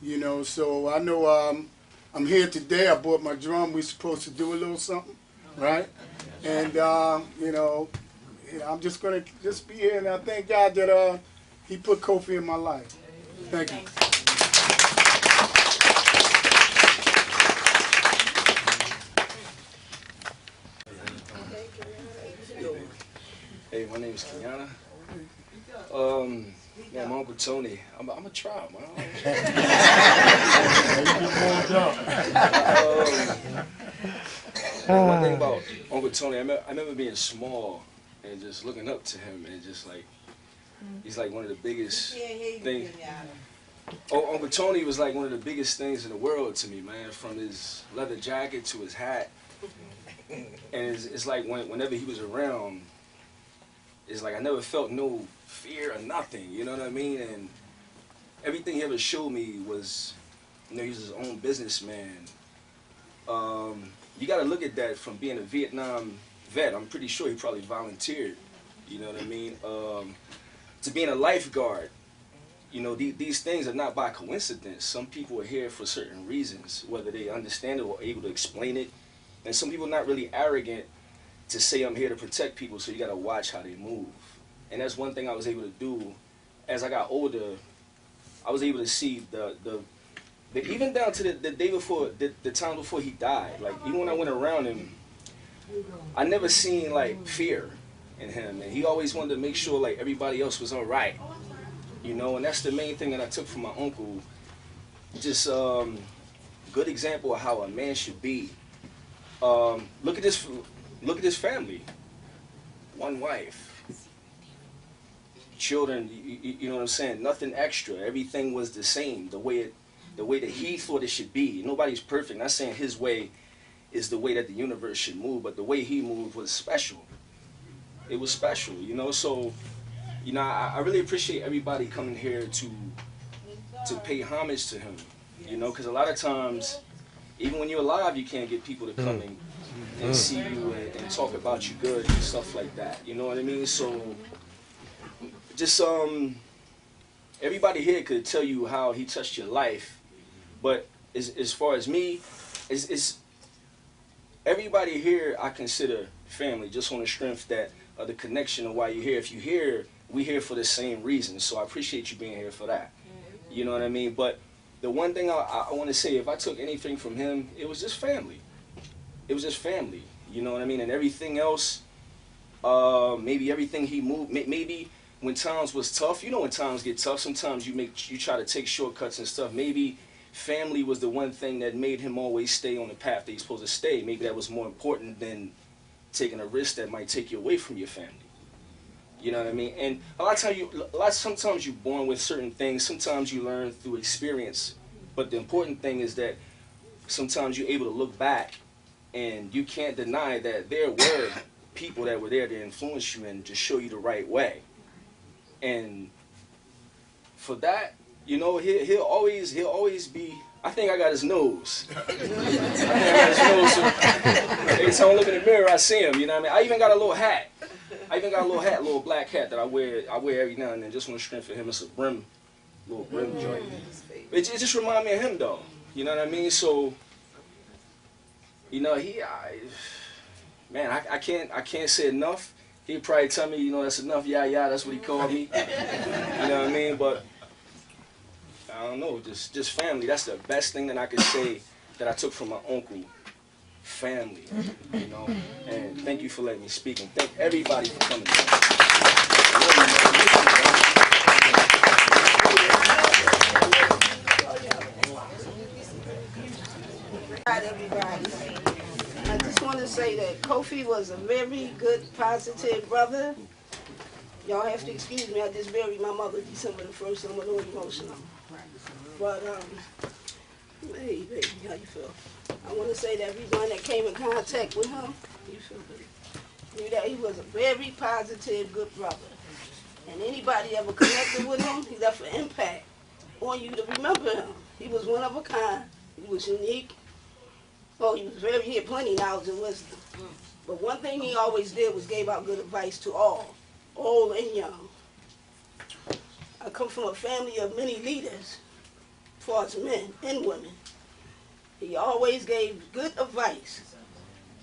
you know. So I know I'm here today. I bought my drum. We're supposed to do a little something, right? And, you know, I'm just going to just be here, and I thank God that he put Kofi in my life. Thank you. Hey, my name is Kiana. Man, my Uncle Tony, I'm a try, man. One thing about Uncle Tony, I remember being small and just looking up to him and just like, he's like one of the biggest things. Oh, Uncle Tony was like one of the biggest things in the world to me, man, from his leather jacket to his hat. And it's like whenever he was around, it's like I never felt no fear or nothing, you know what I mean? And everything he ever showed me was, you know, he was his own businessman. You got to look at that from being a Vietnam vet. I'm pretty sure he probably volunteered, you know what I mean? To being a lifeguard, you know, these things are not by coincidence. Some people are here for certain reasons, whether they understand it or able to explain it. And some people are not really arrogant to say I'm here to protect people, so you got to watch how they move. And that's one thing I was able to do. As I got older, I was able to see the even down to the day before, the time before he died. Like, even when I went around him, I never seen, like, fear in him. And he always wanted to make sure, like, everybody else was all right. You know, and that's the main thing that I took from my uncle. Just good example of how a man should be. Look at this family. One wife. Children, you know what I'm saying? Nothing extra. Everything was the same. The way that he thought it should be. Nobody's perfect. Not saying his way is the way that the universe should move, but the way he moved was special. It was special, you know. So, you know, I really appreciate everybody coming here to pay homage to him. You know, because a lot of times, even when you're alive, you can't get people to come and see you and talk about you good and stuff like that. You know what I mean? So, just everybody here could tell you how he touched your life, but as far as me, it's everybody here I consider family, just on the strength that of the connection of why you're here. If you're here, we're here for the same reason. So I appreciate you being here for that. You know what I mean? But the one thing I want to say, if I took anything from him, it was just family. It was just family. You know what I mean? And everything else, maybe everything he moved, maybe when times was tough, you know, when times get tough, sometimes you try to take shortcuts and stuff. Maybe family was the one thing that made him always stay on the path that he's supposed to stay. Maybe that was more important than taking a risk that might take you away from your family. You know what I mean? And sometimes you're born with certain things. Sometimes you learn through experience. But the important thing is that sometimes you're able to look back, and you can't deny that there were people that were there to influence you and to show you the right way. And for that, you know, he'll always be. I think I got his nose. I think I got his nose. So every time I look in the mirror, I see him. You know what I mean? I even got a little hat. A little black hat that I wear every now and then, just on the strength of him. It's a little brim joint. It just reminds me of him, though. You know what I mean? So You know, man, I can't say enough. He'd probably tell me, you know, that's enough, yeah, that's what he called me. You know what I mean? But I don't know, just family. That's the best thing that I could say that I took from my uncle. Family, you know. And thank you for letting me speak, and thank everybody for coming. Hi, everybody. I just want to say that Kofi was a very good, positive brother. Y'all have to excuse me. I just buried my mother December the 1st. I'm a little emotional. But, hey, baby, how you feel? I want to say that everyone that came in contact with him, you feel good, knew that he was a very positive, good brother. And anybody ever connected with him, he left an impact on you to remember him. He was one of a kind. He was unique. Oh, he had plenty of knowledge and wisdom. But one thing he always did was gave out good advice to all, old and young. I come from a family of many leaders, as far as men and women. He always gave good advice,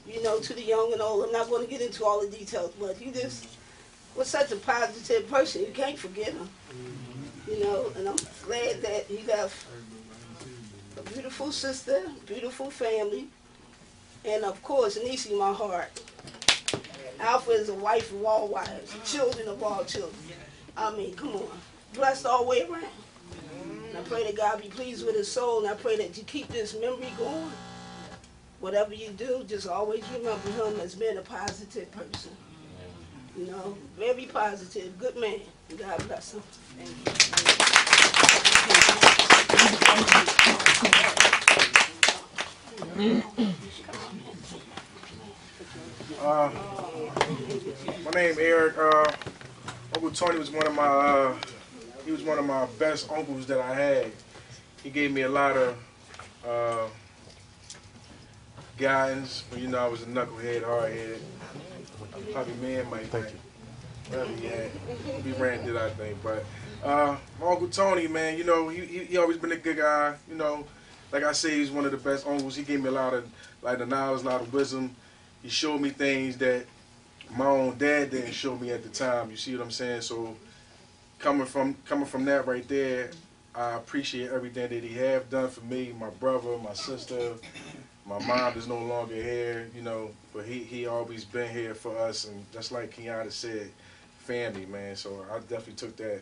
you know, to the young and old. I'm not going to get into all the details, but he just was such a positive person. You can't forget him, you know, and I'm glad that he left a beautiful sister, beautiful family, and of course, Nisi, my heart. Alpha is a wife of all wives, children of all children. I mean, come on. Blessed all the way around. And I pray that God be pleased with his soul, and I pray that you keep this memory going. Whatever you do, just always remember him as being a positive person. You know, very positive, good man. God bless him. My name Eric. Uncle Tony was one of my best uncles that I had. He gave me a lot of guidance. You know, I was a knucklehead, hard-headed. Probably man might think. Whatever he had. We ran did our thing. But my Uncle Tony, man, you know, he always been a good guy. You know, like I say, he's one of the best uncles. He gave me a lot of knowledge, a lot of wisdom. He showed me things that my own dad didn't show me at the time. You see what I'm saying? So coming from that right there, I appreciate everything that he have done for me, my brother, my sister. My mom is no longer here, you know, but he always been here for us, and just like Kenyatta said, family, man. So I definitely took that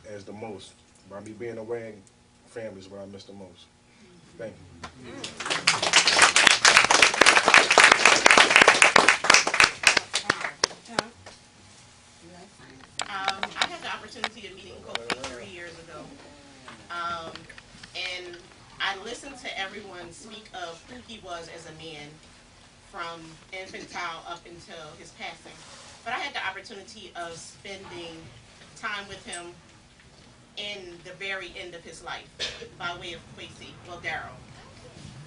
as the most. By me being away, family is what I miss the most. Thank you. I had the opportunity of meeting Kofi 3 years ago, and I listened to everyone speak of who he was as a man from infantile up until his passing. But I had the opportunity of spending time with him in the very end of his life by way of Daryl.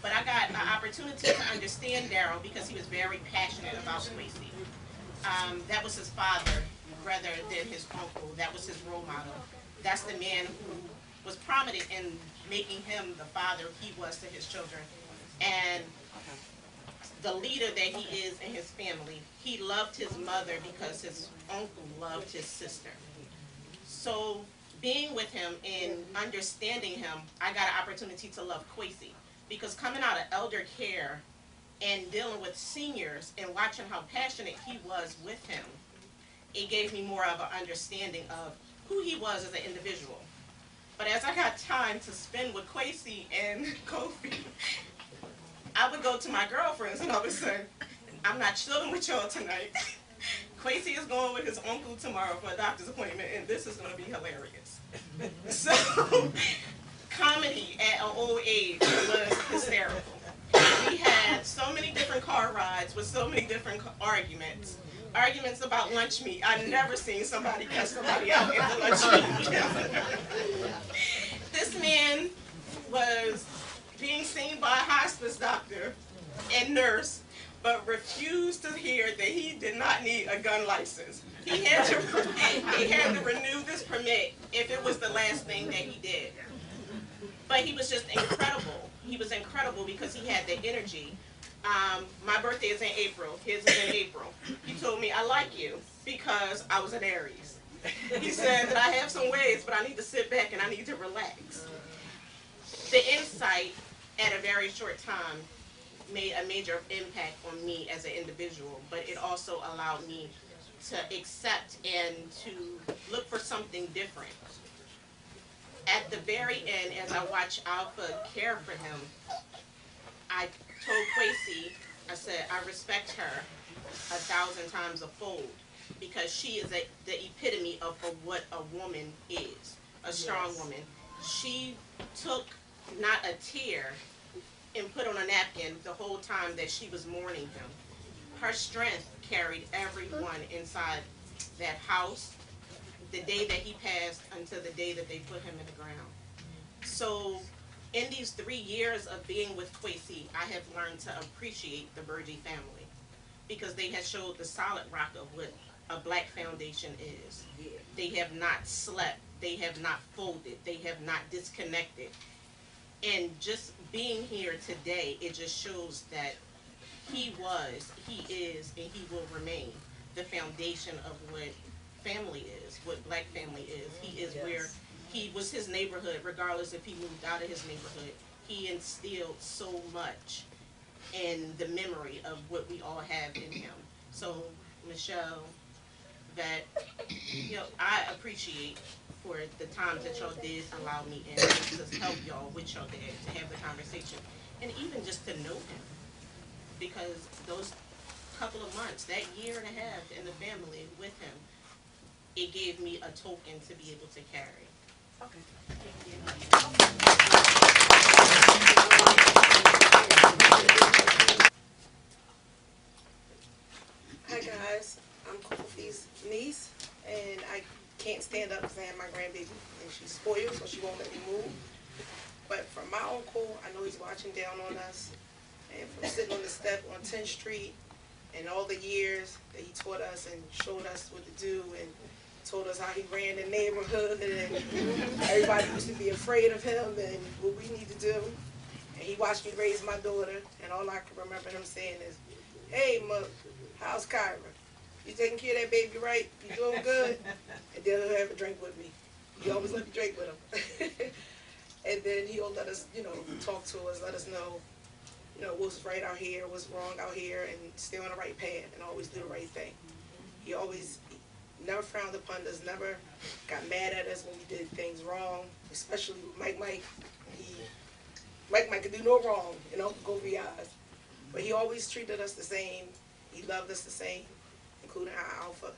But I got the opportunity to understand Daryl because he was very passionate about Kwesi. That was his father rather than his uncle. That was his role model. That's the man who was prominent in making him the father he was to his children. And the leader that he is in his family. He loved his mother because his uncle loved his sister. So being with him and understanding him, I got an opportunity to love Kwesi. Because coming out of elder care and dealing with seniors and watching how passionate he was with him, it gave me more of an understanding of who he was as an individual. But as I got time to spend with Kwesi and Kofi, I would go to my girlfriends and I would say, I'm not chilling with y'all tonight. Kwesi is going with his uncle tomorrow for a doctor's appointment, and this is going to be hilarious. So, comedy at an old age was hysterical. We had so many different car rides with so many different arguments. Arguments about lunch meat. I've never seen somebody cut somebody out in the lunch meat. This man was being seen by a hospice doctor and nurse, but refused to hear that he did not need a gun license. He had to renew this permit if it was the last thing that he did. But he was just incredible. He was incredible because he had the energy. My birthday is in April. His is in April. He told me, I like you because I was an Aries. He said that I have some ways, but I need to sit back and I need to relax. The insight at a very short time made a major impact on me as an individual, but it also allowed me to accept and to look for something different. At the very end, as I watched Alpha care for him, I told Quasi, I said, I respect her 1,000 times a fold because she is the epitome of what a woman is, a strong woman. She took not a tear and put on a napkin the whole time that she was mourning him. Her strength carried everyone inside that house the day that he passed until the day that they put him in the ground. So in these 3 years of being with Quasi, I have learned to appreciate the Burgee family because they have showed the solid rock of what a black foundation is. They have not slept. They have not folded. They have not disconnected. And just being here today, it just shows that he was, he is, and he will remain the foundation of what family is, what black family is. He is where he was his neighborhood, regardless if he moved out of his neighborhood. He instilled so much in the memory of what we all have in him. So, Michelle, that, you know, I appreciate for the times that y'all did allow me in to help y'all with y'all dad, to have the conversation, and even just to know him. Because those couple of months, that year and a half in the family with him, it gave me a token to be able to carry. Okay. Hi guys, I'm Kofi's niece, and I can't stand up because I have my grandbaby, and she's spoiled, so she won't let me move. But from my uncle, I know he's watching down on us, and from sitting on the step on 10th Street, and all the years that he taught us and showed us what to do, and told us how he ran the neighborhood, and everybody used to be afraid of him and what we need to do. And he watched me raise my daughter, and all I can remember him saying is, "Hey, Mug, how's Kyra? You taking care of that baby right? You doing good?" And then he'll have a drink with me. He always let me drink with him. And then he'll let us, you know, talk to us, let us know, you know, what's right out here, what's wrong out here, and stay on the right path and always do the right thing. He always never frowned upon us, never got mad at us when we did things wrong, especially Mike. Mike could do no wrong, you know, go be ours. But he always treated us the same. He loved us the same, including our Alpha.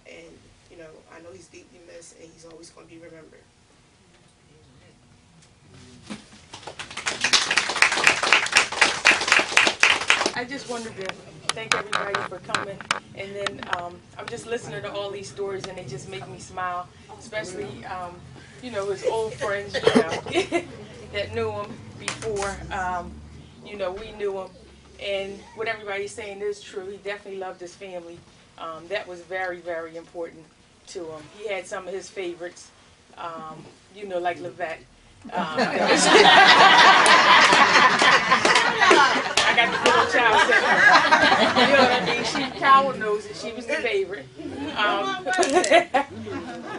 And, you know, I know he's deeply missed, and he's always going to be remembered. I just wanted to thank everybody for coming, and then I'm just listening to all these stories, and they just make me smile, especially, you know, his old friends, you know, that knew him before, you know, we knew him, and what everybody's saying is true. He definitely loved his family. That was very, very important to him. He had some of his favorites, you know, like Levette. I got the good old child second. You know what I mean? She, Cowell knows it. She was the favorite.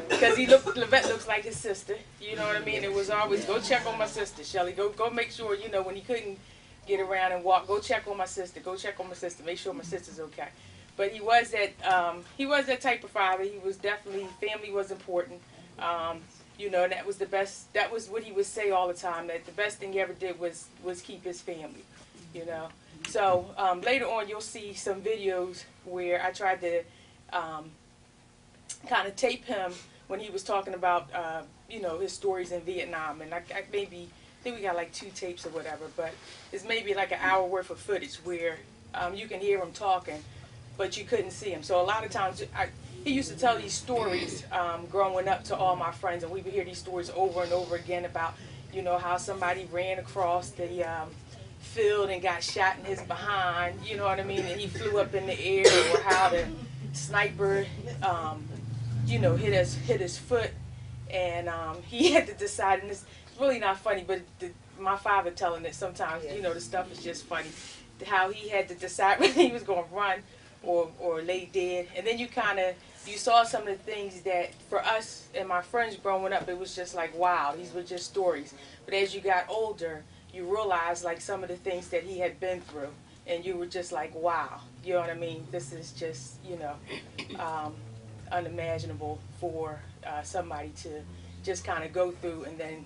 Because Levette looks like his sister. You know what I mean? It was always, go check on my sister, Shelly. Go make sure, you know, when he couldn't get around and walk, go check on my sister. Go check on my sister. Make sure my sister's okay. But he was that type of father. He was definitely, family was important. You know, and that was the best, that was what he would say all the time, that the best thing he ever did was keep his family, you know. So later on you'll see some videos where I tried to kind of tape him when he was talking about, you know, his stories in Vietnam. And I think we got like 2 tapes or whatever, but it's maybe like an hour worth of footage where you can hear him talking, but you couldn't see him. So a lot of times, he used to tell these stories growing up to all my friends, and we would hear these stories over and over again about, you know, how somebody ran across the field and got shot in his behind, you know what I mean, and he flew up in the air, or how the sniper, you know, hit his foot, and he had to decide, and it's really not funny, but my father telling it sometimes, you know, the stuff is just funny. How he had to decide whether he was going to run or lay dead. And then you saw some of the things that for us and my friends growing up, it was just like, wow, these were just stories. But as you got older, you realized like some of the things that he had been through. And you were just like, wow, you know what I mean? This is just, you know, unimaginable for somebody to just kind of go through and then,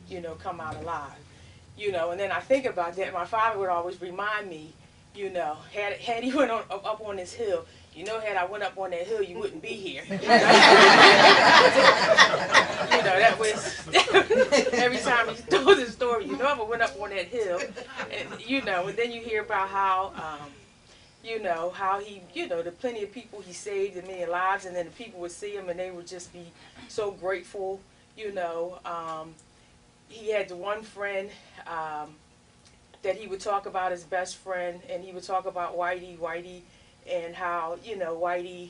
you know, come out alive. You know, and then I think about that. My father would always remind me, you know, had he went up on this hill, you know, had I went up on that hill, you wouldn't be here. You know, that was every time he told the story. You know, if I went up on that hill, and you know, and then you hear about how, you know, how he, you know, the plenty of people he saved in many lives, and then the people would see him and they would just be so grateful. You know, he had the one friend that he would talk about, his best friend, and he would talk about Whitey, and how, you know, Whitey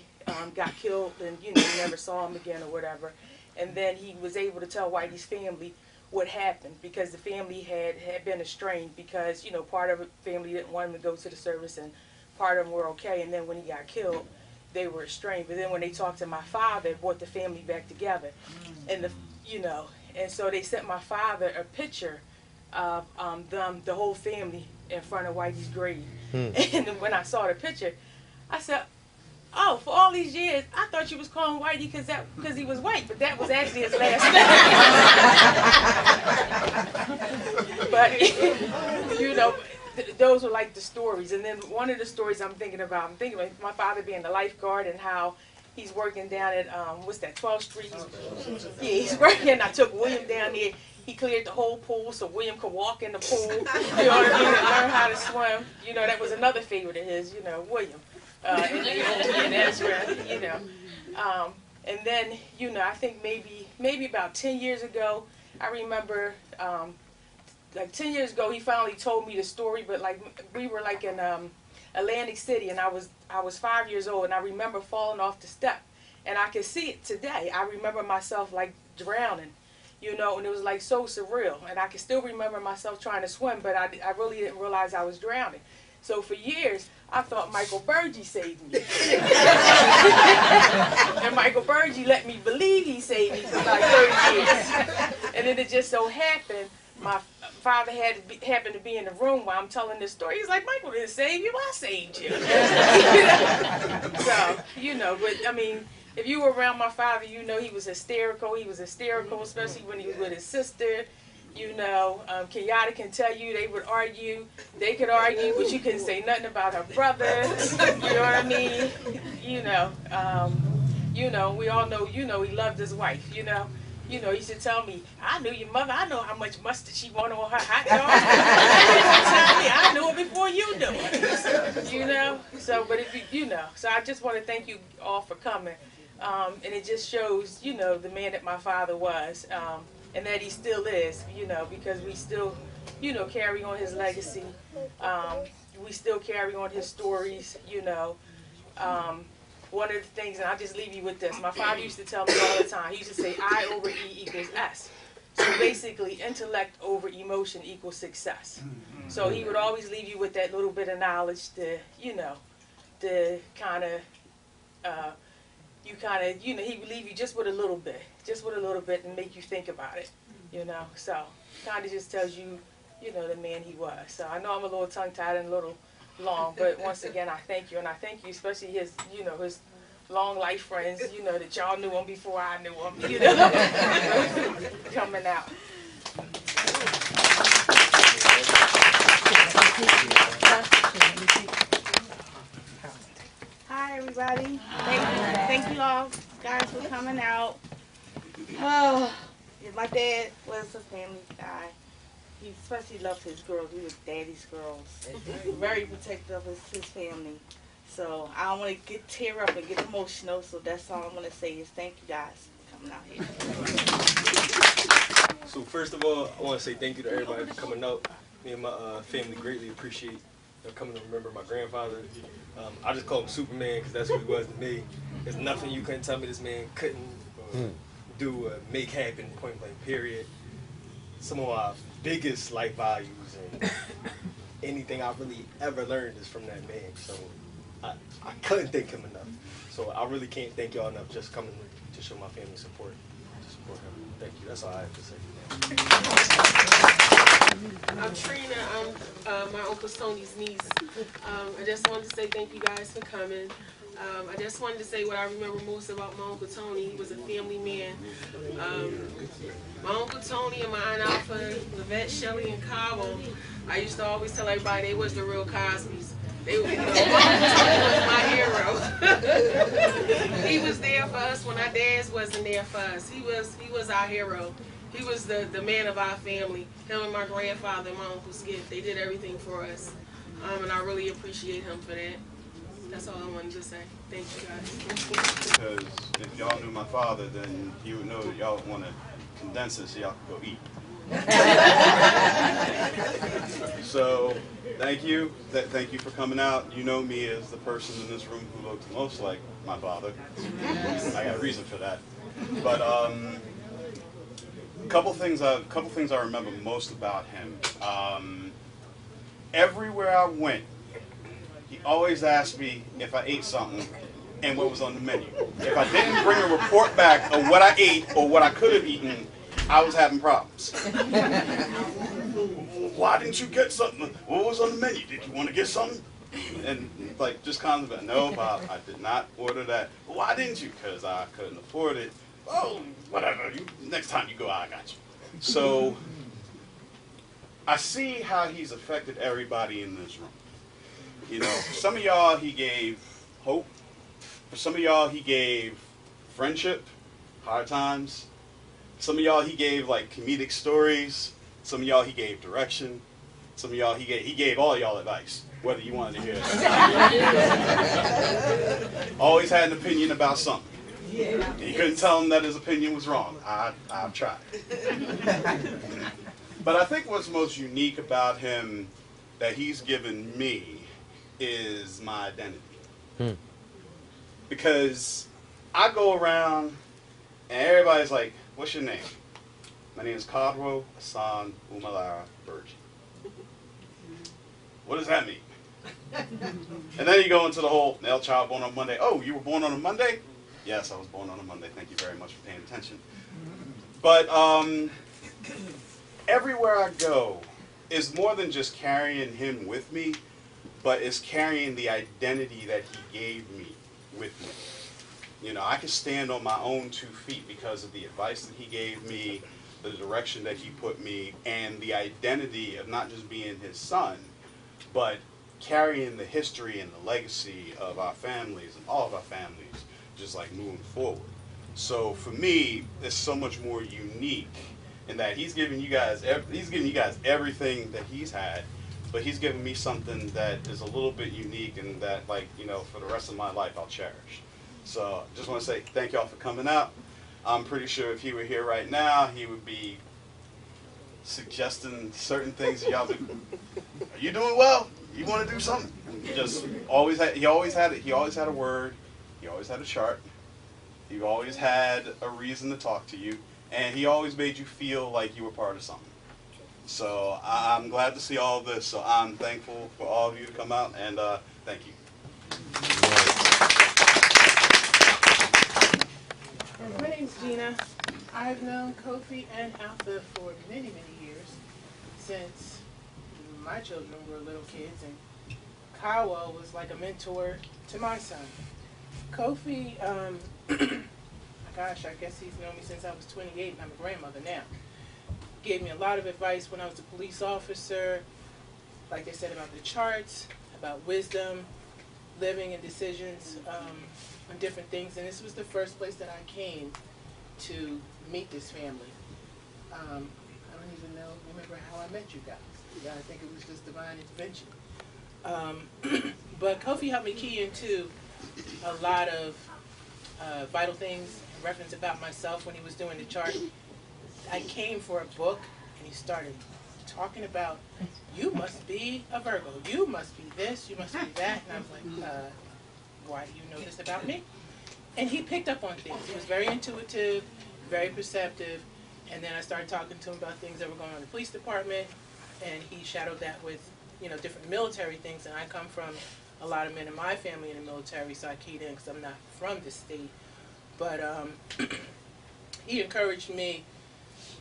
got killed and, you know, he never saw him again or whatever. And then he was able to tell Whitey's family what happened, because the family had been estranged because, you know, part of the family didn't want him to go to the service and part of them were okay. And then when he got killed, they were estranged. But then when they talked to my father, it brought the family back together. And, you know, and so they sent my father a picture of them, the whole family, in front of Whitey's grave. And when I saw the picture, I said, oh, for all these years, I thought you was calling Whitey because he was white, but that was actually his last name. But, you know, those were like the stories. And then one of the stories I'm thinking about my father being a lifeguard and how he's working down at, what's that, 12th Street? Yeah, he's working. I took William down there. He cleared the whole pool so William could walk in the pool, you know what I mean, and learn how to swim. You know, that was another favorite of his, you know, William. And Ezra, you know. And then, you know, I think maybe about 10 years ago, I remember, like 10 years ago, he finally told me the story, but like we were like in Atlantic City, and I was 5 years old, and I remember falling off the step, and I can see it today. I remember myself like drowning, you know, and it was like so surreal, and I can still remember myself trying to swim, but I really didn't realize I was drowning. So for years, I thought Michael Burgee saved me. And Michael Burgee let me believe he saved me for like 30 years. And then it just so happened, my father happened to be in the room while I'm telling this story. He's like, Michael didn't save you, I saved you. So, you know, but I mean, if you were around my father, you know he was hysterical. He was hysterical, especially when he was with his sister. You know, Kenyatta can tell you they would argue. They could argue, but you couldn't say nothing about her brother. You know what I mean? You know, we all know, you know, he loved his wife, you know. You know, he used to tell me, I knew your mother. I know how much mustard she wanted on her hot dog. I knew it before you knew it. You know? So, but if you know, so I just want to thank you all for coming. And it just shows, you know, the man that my father was. And that he still is, you know, because we still, you know, carry on his legacy. We still carry on his stories, you know. One of the things, and I'll just leave you with this, my father used to tell me all the time, he used to say I over E equals S. So basically, intellect over emotion equals success. So he would always leave you with that little bit of knowledge to, you know, to kind of, you know, he would leave you just with a little bit and make you think about it, you know. So kind of just tells you, you know, the man he was. So I know I'm a little tongue-tied and a little long, but once again, I thank you. And I thank you, especially his, you know, his long life friends, you know, that y'all knew him before I knew him, you know, coming out. Hi, everybody. Thank you all guys for coming out. Oh, my dad was a family guy. He especially loved his girls. He was daddy's girls. Very protective of his family. So I don't want to tear up and get emotional. So that's all I'm going to say is thank you guys for coming out here. So first of all, I want to say thank you to everybody for coming out. Me and my family greatly appreciate coming to remember my grandfather. I just call him Superman because that's what he was to me. There's nothing you couldn't tell me this man couldn't do or make happen, point blank, period. Some of our biggest life values and anything I really ever learned is from that man. So I couldn't thank him enough. So I really can't thank y'all enough just coming to show my family support, to support him. Thank you. That's all I have to say. I'm Trina. I'm my Uncle Tony's niece. I just wanted to say thank you guys for coming. I just wanted to say what I remember most about my Uncle Tony. He was a family man. My Uncle Tony and my Aunt Alpha, Levette, Shelley, and Cabo, I used to always tell everybody they was the real Cosbys. They, you know, my Uncle Tony was my hero. He was there for us when our dads wasn't there for us. He was our hero. He was the man of our family. Him and my grandfather and my Uncle Skip, they did everything for us. And I really appreciate him for that. That's all I wanted to say. Thank you guys. Because if y'all knew my father, then you would know that y'all would want to condense it so y'all could go eat. So, thank you. Thank you for coming out. You know me as the person in this room who looks most like my father. I got a reason for that. But couple things I remember most about him. Everywhere I went, he always asked me if I ate something and what was on the menu. If I didn't bring a report back of what I ate or what I could have eaten, I was having problems. Why didn't you get something? What was on the menu? Did you want to get something? And like just constantly, no, Bob, I did not order that. Well, why didn't you? Because I couldn't afford it. Oh, whatever. Next time you go, I got you. So I see how he's affected everybody in this room. You know, for some of y'all he gave hope. For some of y'all he gave friendship, hard times. Some of y'all he gave like comedic stories. Some of y'all he gave direction. Some of y'all he gave all y'all advice, whether you wanted to hear it. Always had an opinion about something. You couldn't tell him that his opinion was wrong. I've tried. But I think what's most unique about him that he's given me is my identity. Because I go around and everybody's like, what's your name? My name is Kadro Hassan Umalara Burgee. What does that mean? And then you go into the whole male child born on Monday. Oh, you were born on a Monday? Yes, I was born on a Monday. Thank you very much for paying attention. But everywhere I go is more than just carrying him with me, but it's carrying the identity that he gave me with me. You know, I can stand on my own 2 feet because of the advice that he gave me, the direction that he put me, and the identity of not just being his son, but carrying the history and the legacy of our families and all of our families, just like moving forward. So for me, it's so much more unique in that he's giving you guys everything that he's had, but he's giving me something that is a little bit unique and that, like, you know, for the rest of my life I'll cherish. So just want to say thank y'all for coming out. I'm pretty sure if he were here right now, he would be suggesting certain things. Y'all be, are you doing well? You want to do something? Just always had. He always had it. He always had a word. He always had a chart. He always had a reason to talk to you, and he always made you feel like you were part of something. So I'm glad to see all of this. So I'm thankful for all of you to come out, and thank you. My name's Gina. I've known Kofi and Alpha for many, many years, since my children were little kids, and Kawa was like a mentor to my son. Kofi, gosh, I guess he's known me since I was 28 and I'm a grandmother now. Gave me a lot of advice when I was a police officer, like they said about the charts, about wisdom, living and decisions on different things. And this was the first place that I came to meet this family. I don't even remember how I met you guys. Yeah, I think it was just divine intervention. But Kofi helped me key into a lot of vital things, reference about myself when he was doing the chart. I came for a book, and he started talking about, you must be a Virgo, you must be this, you must be that, and I was like, why do you know this about me? And he picked up on things. He was very intuitive, very perceptive, And then I started talking to him about things that were going on in the police department, and he shadowed that with, you know, different military things. And I come from a lot of men in my family in the military, so I keyed in because I'm not from the state. But he encouraged me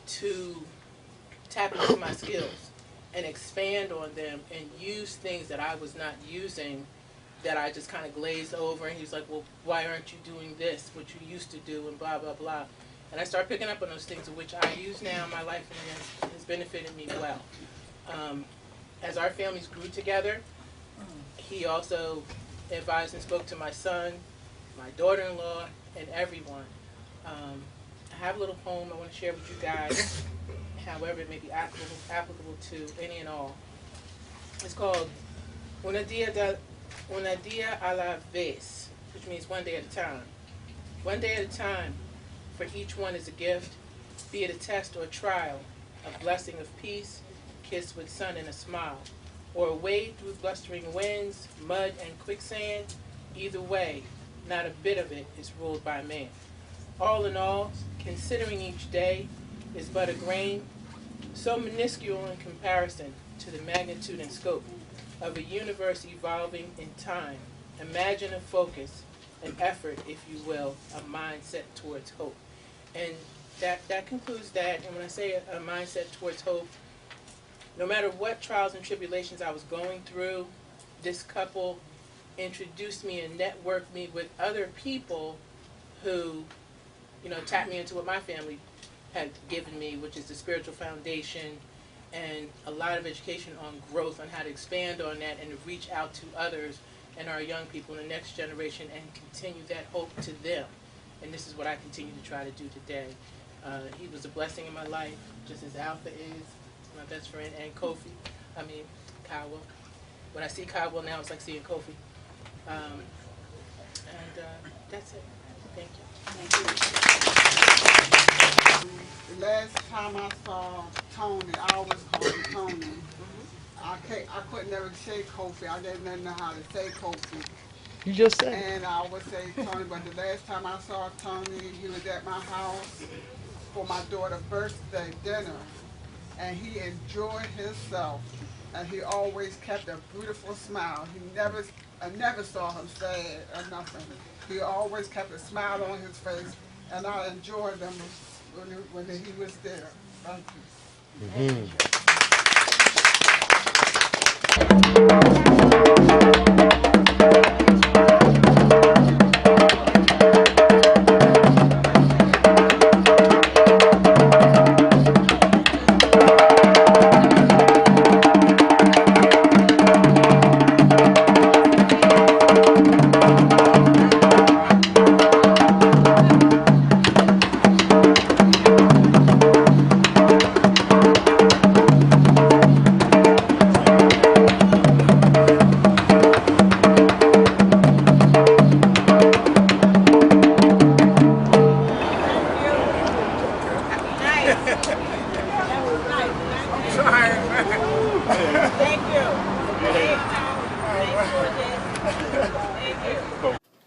to tap into my skills and expand on them and use things that I was not using, that I just kind of glazed over. And he was like, well, why aren't you doing this, what you used to do, and blah, blah, blah. And I started picking up on those things, which I use now in my life, and it has benefited me well. As our families grew together, he also advised and spoke to my son, my daughter-in-law, and everyone. I have a little poem I want to share with you guys, however it may be applicable to any and all. It's called Una dia a la vez, which means one day at a time. One day at a time, for each one is a gift, be it a test or a trial, a blessing of peace, kissed with sun and a smile, or a wade through blustering winds, mud and quicksand. Either way, not a bit of it is ruled by man. All in all, considering each day is but a grain, so minuscule in comparison to the magnitude and scope of a universe evolving in time. Imagine a focus, an effort, if you will, a mindset towards hope. And that concludes that. And when I say a mindset towards hope, no matter what trials and tribulations I was going through, this couple introduced me and networked me with other people who, you know, tapped me into what my family had given me, which is the spiritual foundation and a lot of education on growth, on how to expand on that and to reach out to others and our young people in the next generation and continue that hope to them. And this is what I continue to try to do today. He was a blessing in my life, just as Alpha is, my best friend, and Kofi. I mean, Kawa. When I see Kawa now, it's like seeing Kofi. That's it. Thank you. The last time I saw Tony, I always called him Tony. I couldn't never say Kofi. I didn't know how to say Kofi. You just said it. And I would say Tony, but the last time I saw Tony, he was at my house for my daughter's birthday dinner. And he enjoyed himself. And he always kept a beautiful smile. I never saw him sad or nothing. He always kept a smile on his face. And I enjoyed them when he was there. Thank you.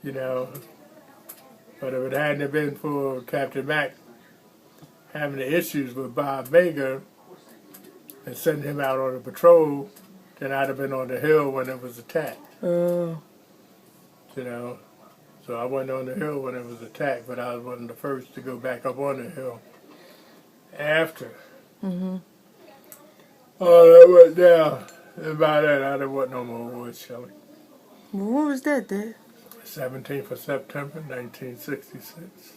You know, but if it hadn't have been for Captain Mack having the issues with Bob Vega and sending him out on a patrol, then I'd have been on the hill when it was attacked. You know, so I wasn't on the hill when it was attacked, but I was one of the first to go back up on the hill after. Oh, that went down. And by that, I didn't want no more woods, Shelley. Well, what was that, Dad? 17th of September, 1966.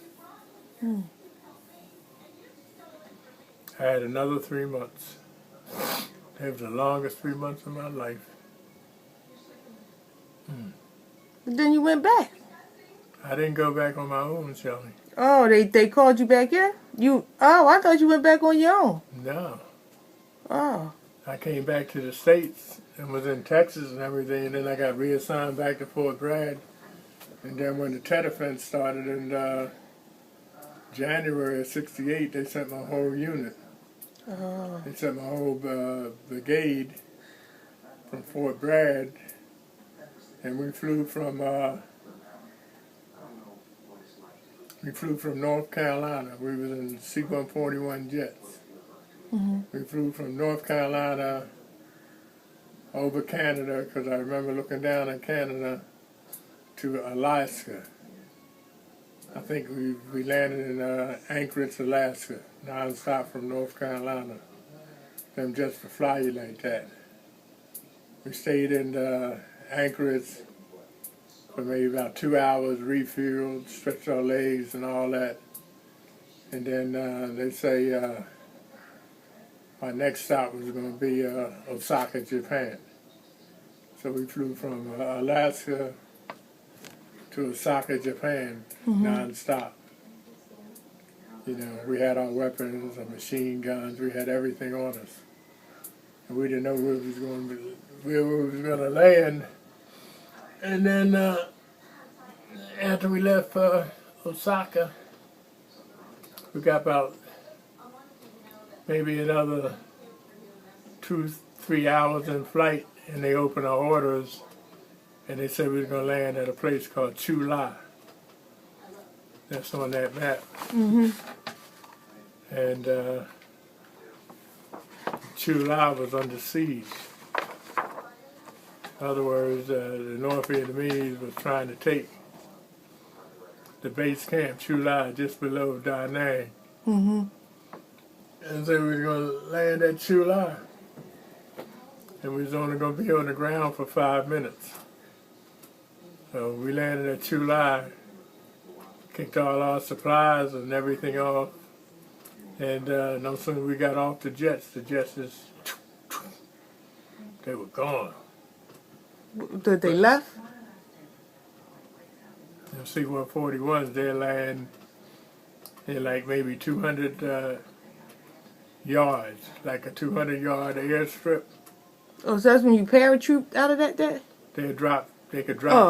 I had another 3 months. It was the longest 3 months of my life. But then you went back. I didn't go back on my own, Shelley. Oh, they called you back here? I thought you went back on your own. No. Oh. I came back to the States and was in Texas and everything, and then I got reassigned back to Fort Bragg. And then when the Tet Offense started in January of '68, they sent my whole unit. Oh. They sent my whole brigade from Fort Bragg, and we flew from We flew from North Carolina. We was in C-141 jets. We flew from North Carolina over Canada, because I remember looking down at Canada, to Alaska. I think we landed in Anchorage, Alaska, non-stop from North Carolina. Them jets to fly you like that. We stayed in Anchorage for maybe about 2 hours, refueled, stretched our legs and all that. And then they say our next stop was going to be Osaka, Japan. So we flew from Alaska to Osaka, Japan, non-stop. You know, we had our weapons, our machine guns, we had everything on us. And we didn't know where we was going to land. And then after we left Osaka, we got about maybe another 2-3 hours in flight, and they opened our orders, and they said we were going to land at a place called Chulai. That's on that map. And Chulai was under siege. In other words, the North Vietnamese was trying to take the base camp, Chulai, just below Da Nang. And so we were going to land at Chulai. And we was only going to be on the ground for 5 minutes. So we landed at Chulai, kicked all our supplies and everything off. And no sooner we got off the jets just, they were gone. Did they left? The C-141s, they land in like maybe 200 yards, like a 200-yard airstrip. Oh, so that's when you parachute out of that day? They could drop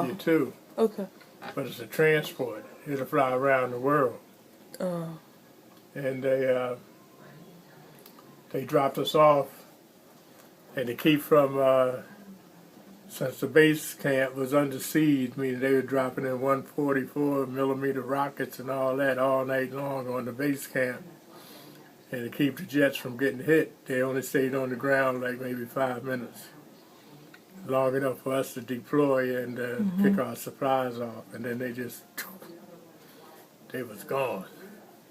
you too. Okay. But it's a transport. It'll fly around the world. Oh. And they dropped us off, and to keep from, since the base camp was under siege, meaning they were dropping in 144 millimeter rockets and all that all night long on the base camp. And to keep the jets from getting hit, they only stayed on the ground like maybe 5 minutes. Long enough for us to deploy and pick our supplies off. And then they was gone.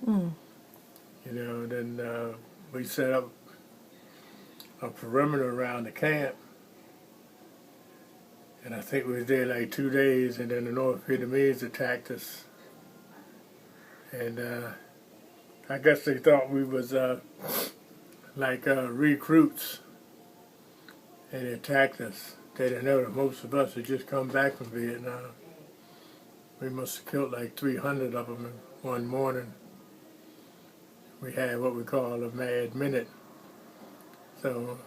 You know, then we set up a perimeter around the camp. And I think we was there like 2 days, and then the North Vietnamese attacked us. And I guess they thought we was like recruits, and they attacked us. They didn't know that most of us had just come back from Vietnam. We must have killed like 300 of them in one morning. We had what we call a mad minute. So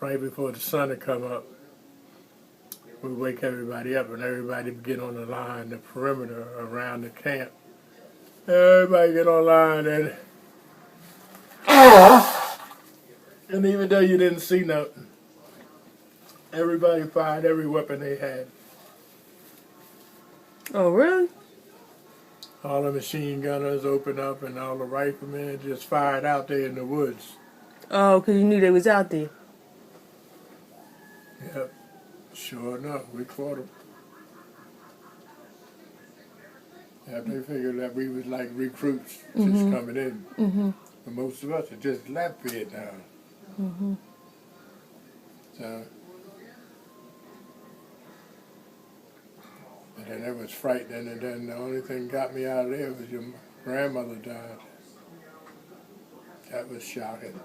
right before the sun had come up, we wake everybody up, and everybody would get on the line, the perimeter around the camp. Everybody get on line, and even though you didn't see nothing, everybody fired every weapon they had. Oh, really? All the machine gunners opened up, and all the riflemen just fired out there in the woods. Oh, because you knew they was out there. Yep. Sure enough, we caught them. After they figured that we was like recruits just coming in. But most of us had just left Vietnam. So, and then it was frightening, and then the only thing got me out of there was your grandmother died. That was shocking.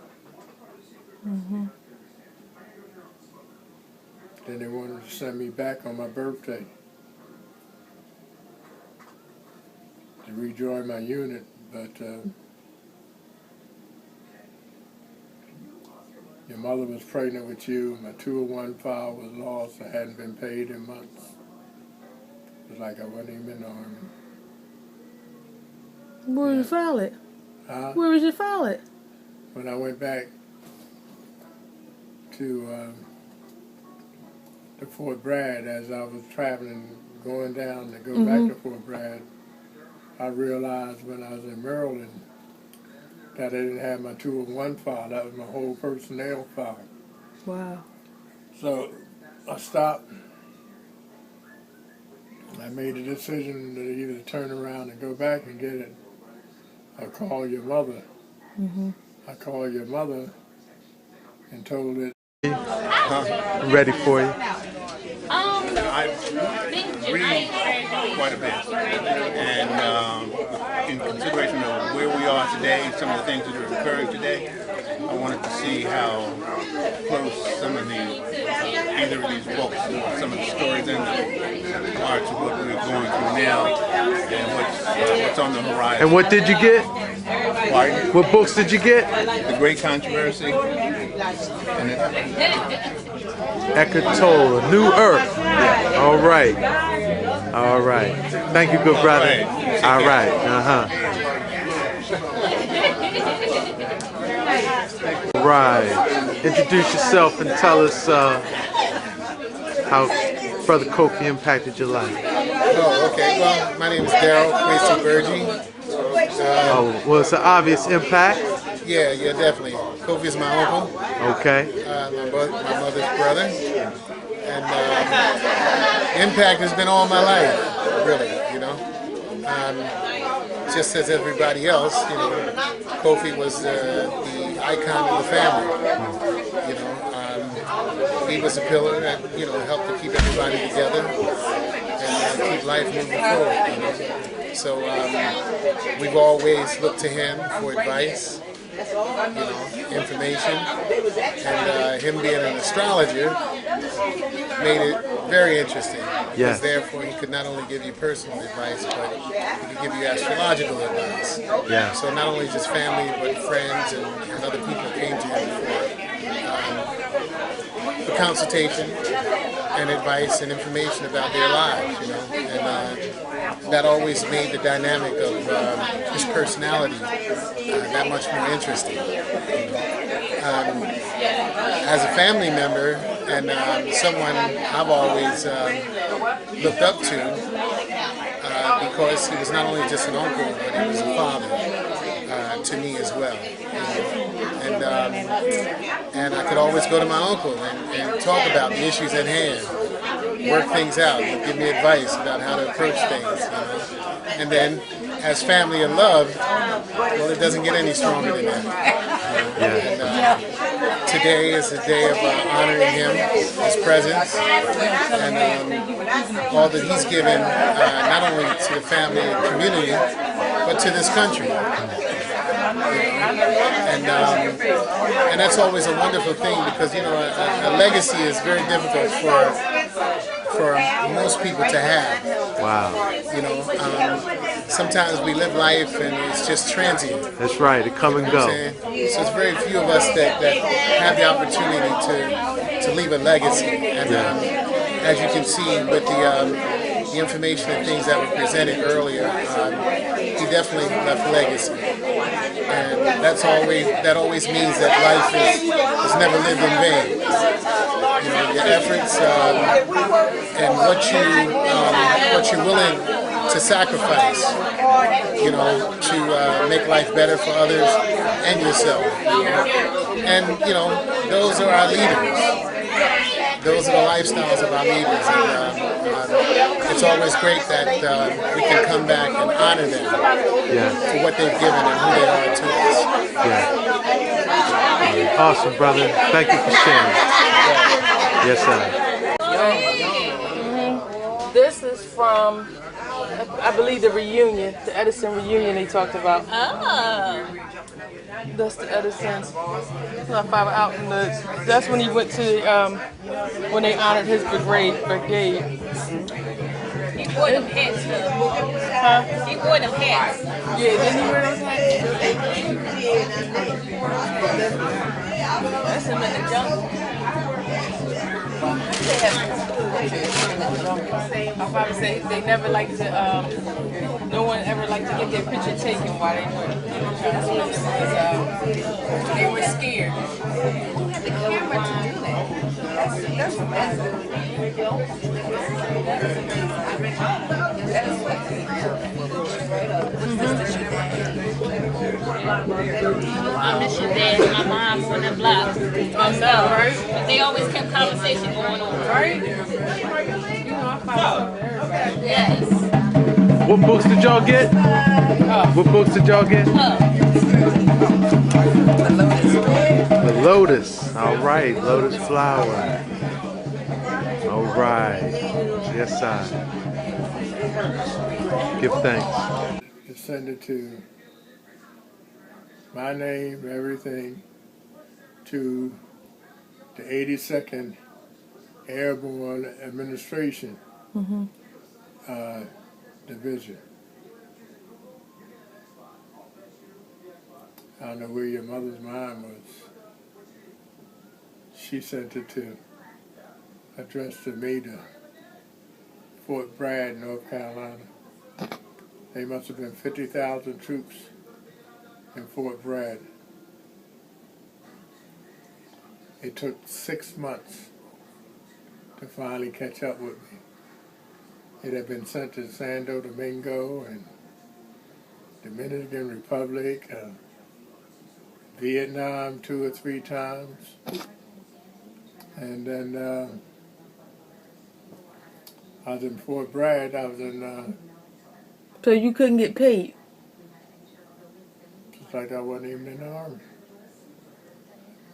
Then they wanted to send me back on my birthday to rejoin my unit, but your mother was pregnant with you. My 201 file was lost. I hadn't been paid in months. It was like I wasn't even in the Army. Where did you file it? Huh? Where did you file it? When I went back to Fort Bragg, as I was traveling, going down to go back to Fort Bragg, I realized when I was in Maryland that I didn't have my 201 file. That was my whole personnel file. Wow. So I stopped. I made a decision to either turn around and go back and get it or call your mother. Mm-hmm. I called your mother and told it. I'm ready for you. I've read quite a bit, and in consideration of where we are today, some of the things that are occurring today, I wanted to see how close some of either of these books, some of the stories in them, are to what we're going through now and what's on the horizon. And what did you get? Pardon? What books did you get? The Great Controversy. And Eckhart Tolle, New Earth. All right. All right. Thank you, good brother. All right. All right. Introduce yourself and tell us how Brother Kofi impacted your life. Oh, okay. Well, my name is Kofi Burgee. Well, it's an obvious impact. Yeah, definitely. Kofi is my uncle. Okay. My mother's brother. And the impact has been all my life, really, you know. Just as everybody else, you know, Kofi was the icon of the family, you know. He was a pillar that, you know, helped to keep everybody together and keep life moving forward, you know. So we've always looked to him for advice, you know, information, and him being an astrologer made it very interesting. Because therefore he could not only give you personal advice, but he could give you astrological advice. Yeah. So not only just family, but friends and other people came to him for consultation and advice and information about their lives, you know. And that always made the dynamic of his personality that much more interesting. As a family member and someone I've always looked up to because he was not only just an uncle, but he was a father to me as well. And I could always go to my uncle and talk about the issues at hand, work things out, give me advice about how to approach things, you know. And then, as family and love, well, it doesn't get any stronger than that. And, today is the day of honoring him, his presence, and all that he's given, not only to the family and community, but to this country. And that's always a wonderful thing because, you know, a legacy is very difficult for most people to have. Wow. You know, sometimes we live life and it's just transient. That's right, it come and go. So it's very few of us that have the opportunity to leave a legacy. And as you can see with the information and things that were presented earlier, he definitely left a legacy. And that always means that life is never lived in vain. You know, your efforts and what you're willing to sacrifice, you know, to make life better for others and yourself. And you know, those are our leaders. Those are the lifestyles of our leaders, and it's always great that we can come back and honor them for what they've given and who they are to us. Yeah. Awesome, brother. Thank you for sharing. Yes, sir. This is from, I believe, the reunion, the Edison reunion they talked about. Oh. That's the Edison's. My father out in the. That's when he went to when they honored his brigade. He wore them hats. Huh? He wore them hats. Yeah, didn't he wear those hats? That's him in the jungle. My father said they never liked to. No one ever liked to get their picture taken while they were they were scared. Who had the camera to do that? That's amazing. That's I miss your dad and my mom on the block. I know, right? But they always kept conversation going on. Right? Yes. What books did y'all get? What books did y'all get? The Lotus. All right, Lotus Flower. All right. Yes, I. Give thanks. To send it to my name, everything, to the 82nd Airborne Administration Division. I don't know where your mother's mind was. She sent it to, addressed to me to Fort Bragg, North Carolina. They must have been 50,000 troops in Fort Bragg. It took 6 months to finally catch up with me. It had been sent to Santo Domingo and Dominican Republic, Vietnam 2 or 3 times. And then I was in Fort Bragg. I was in... So you couldn't get paid? Just like I wasn't even in the Army.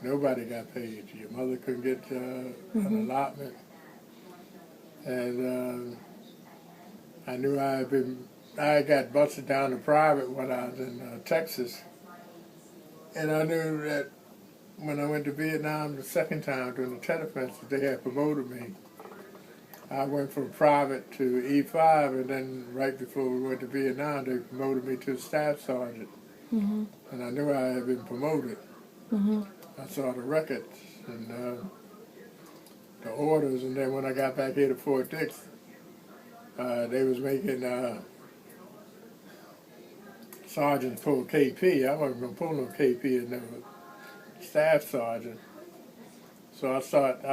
Nobody got paid. Your mother couldn't get an allotment. And I knew I got busted down to private when I was in Texas. And I knew that when I went to Vietnam the second time during the Tet Offensive, they had promoted me. I went from private to E5, and then right before we went to Vietnam, they promoted me to staff sergeant. And I knew I had been promoted. I saw the records and the orders, and then when I got back here to Fort Dix, they was making sergeants pull KP. I wasn't going to pull no KP and no staff sergeant. So I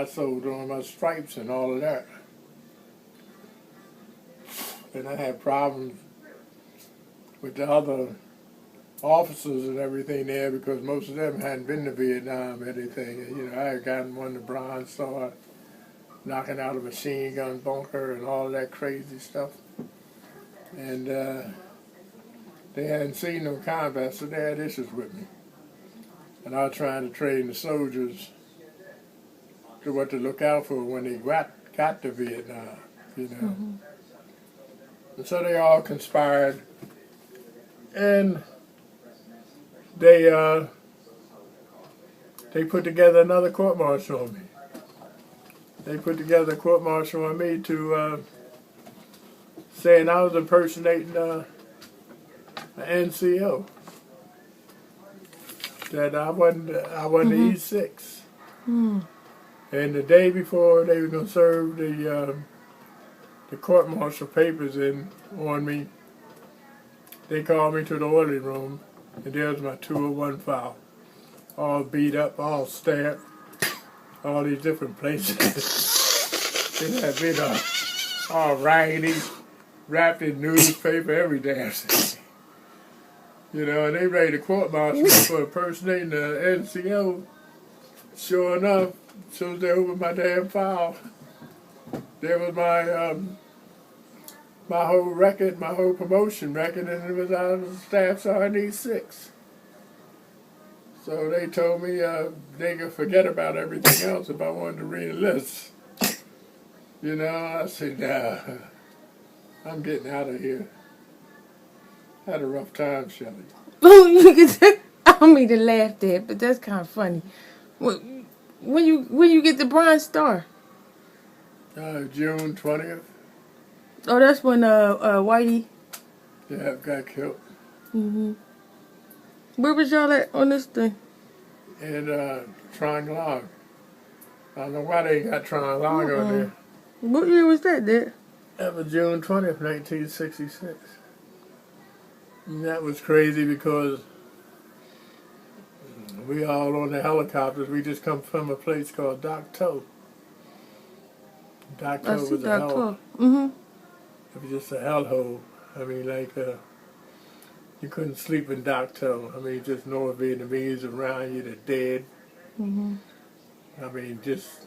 sold all my stripes and all of that. And I had problems with the other officers and everything there because most of them hadn't been to Vietnam or anything. And, you know, I had gotten one the Bronze Star, knocking out a machine gun bunker and all that crazy stuff. And they hadn't seen no combat, so they had issues with me. And I was trying to train the soldiers to what to look out for when they got to Vietnam, you know. And so they all conspired, and they put together another court-martial on me. They put together a court-martial on me to saying I was impersonating an NCO. That I wasn't the E6. And the day before they were going to serve the court-martial papers in on me, they called me to the orderly room, and there was my 201 file, all beat up, all stamped, all these different places. It had been all raggedy, wrapped in newspaper, every damn thing. You know, and they made a court-martial for impersonating the NCO. Sure enough, as soon as they opened my damn file, there was my whole record, my whole promotion record, and it was out of the staff sergeant E6. So they told me they could forget about everything else if I wanted to re-enlist. You know, I said, nah, I'm getting out of here. Had a rough time, Shelley. Oh, I don't mean to laugh there, but that's kind of funny. When you get the Bronze Star? June 20th. Oh, that's when Whitey. Yeah, got killed. Where was y'all at on this thing? In Trang Long. I don't know why they got Trang Long on there. What year was that, Dad? That was June 20th, 1966. And that was crazy because we all on the helicopters. We just come from a place called Dak To. Dak To was a hell. It was just a hellhole. I mean, like You couldn't sleep in Dak To. I mean, just North Vietnamese around you, they're dead. Mm-hmm. I mean, just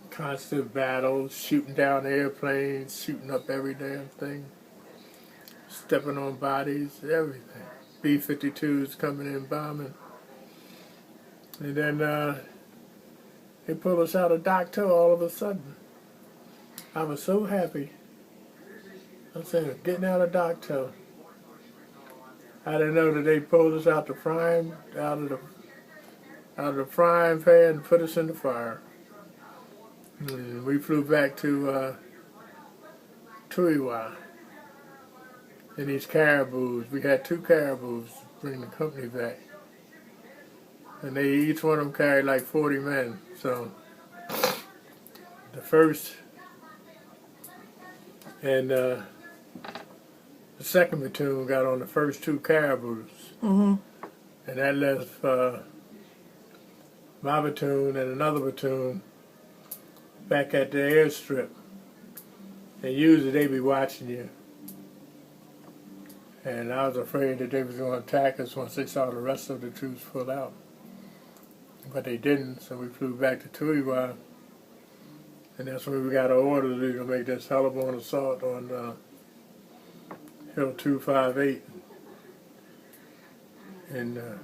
constant battles, shooting down airplanes, shooting up every damn thing, stepping on bodies, everything. B-52s coming in bombing. And then they pulled us out of Dak To all of a sudden. I was so happy. I'm saying, getting out of Dak To. I didn't know that they pulled us out of the frying pan and put us in the fire. And we flew back to Tuiwa in these caribous. We had 2 caribous to bring the company back. And each one of them carried like 40 men. So the first and the second platoon got on the first 2 caribous. Mm-hmm. And that left my platoon and another platoon back at the airstrip. And usually they be watching you. And I was afraid that they was going to attack us once they saw the rest of the troops pull out. But they didn't, so we flew back to Tuiwa. And that's when we got an order to make this hellborn assault on Hill 258 in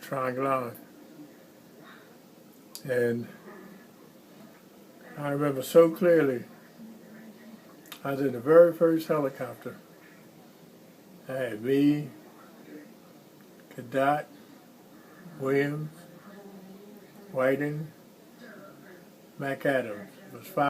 Tranglang. And I remember so clearly, I was in the very first helicopter. I had me, Cadet, Williams, Whiting, McAdams. It was 5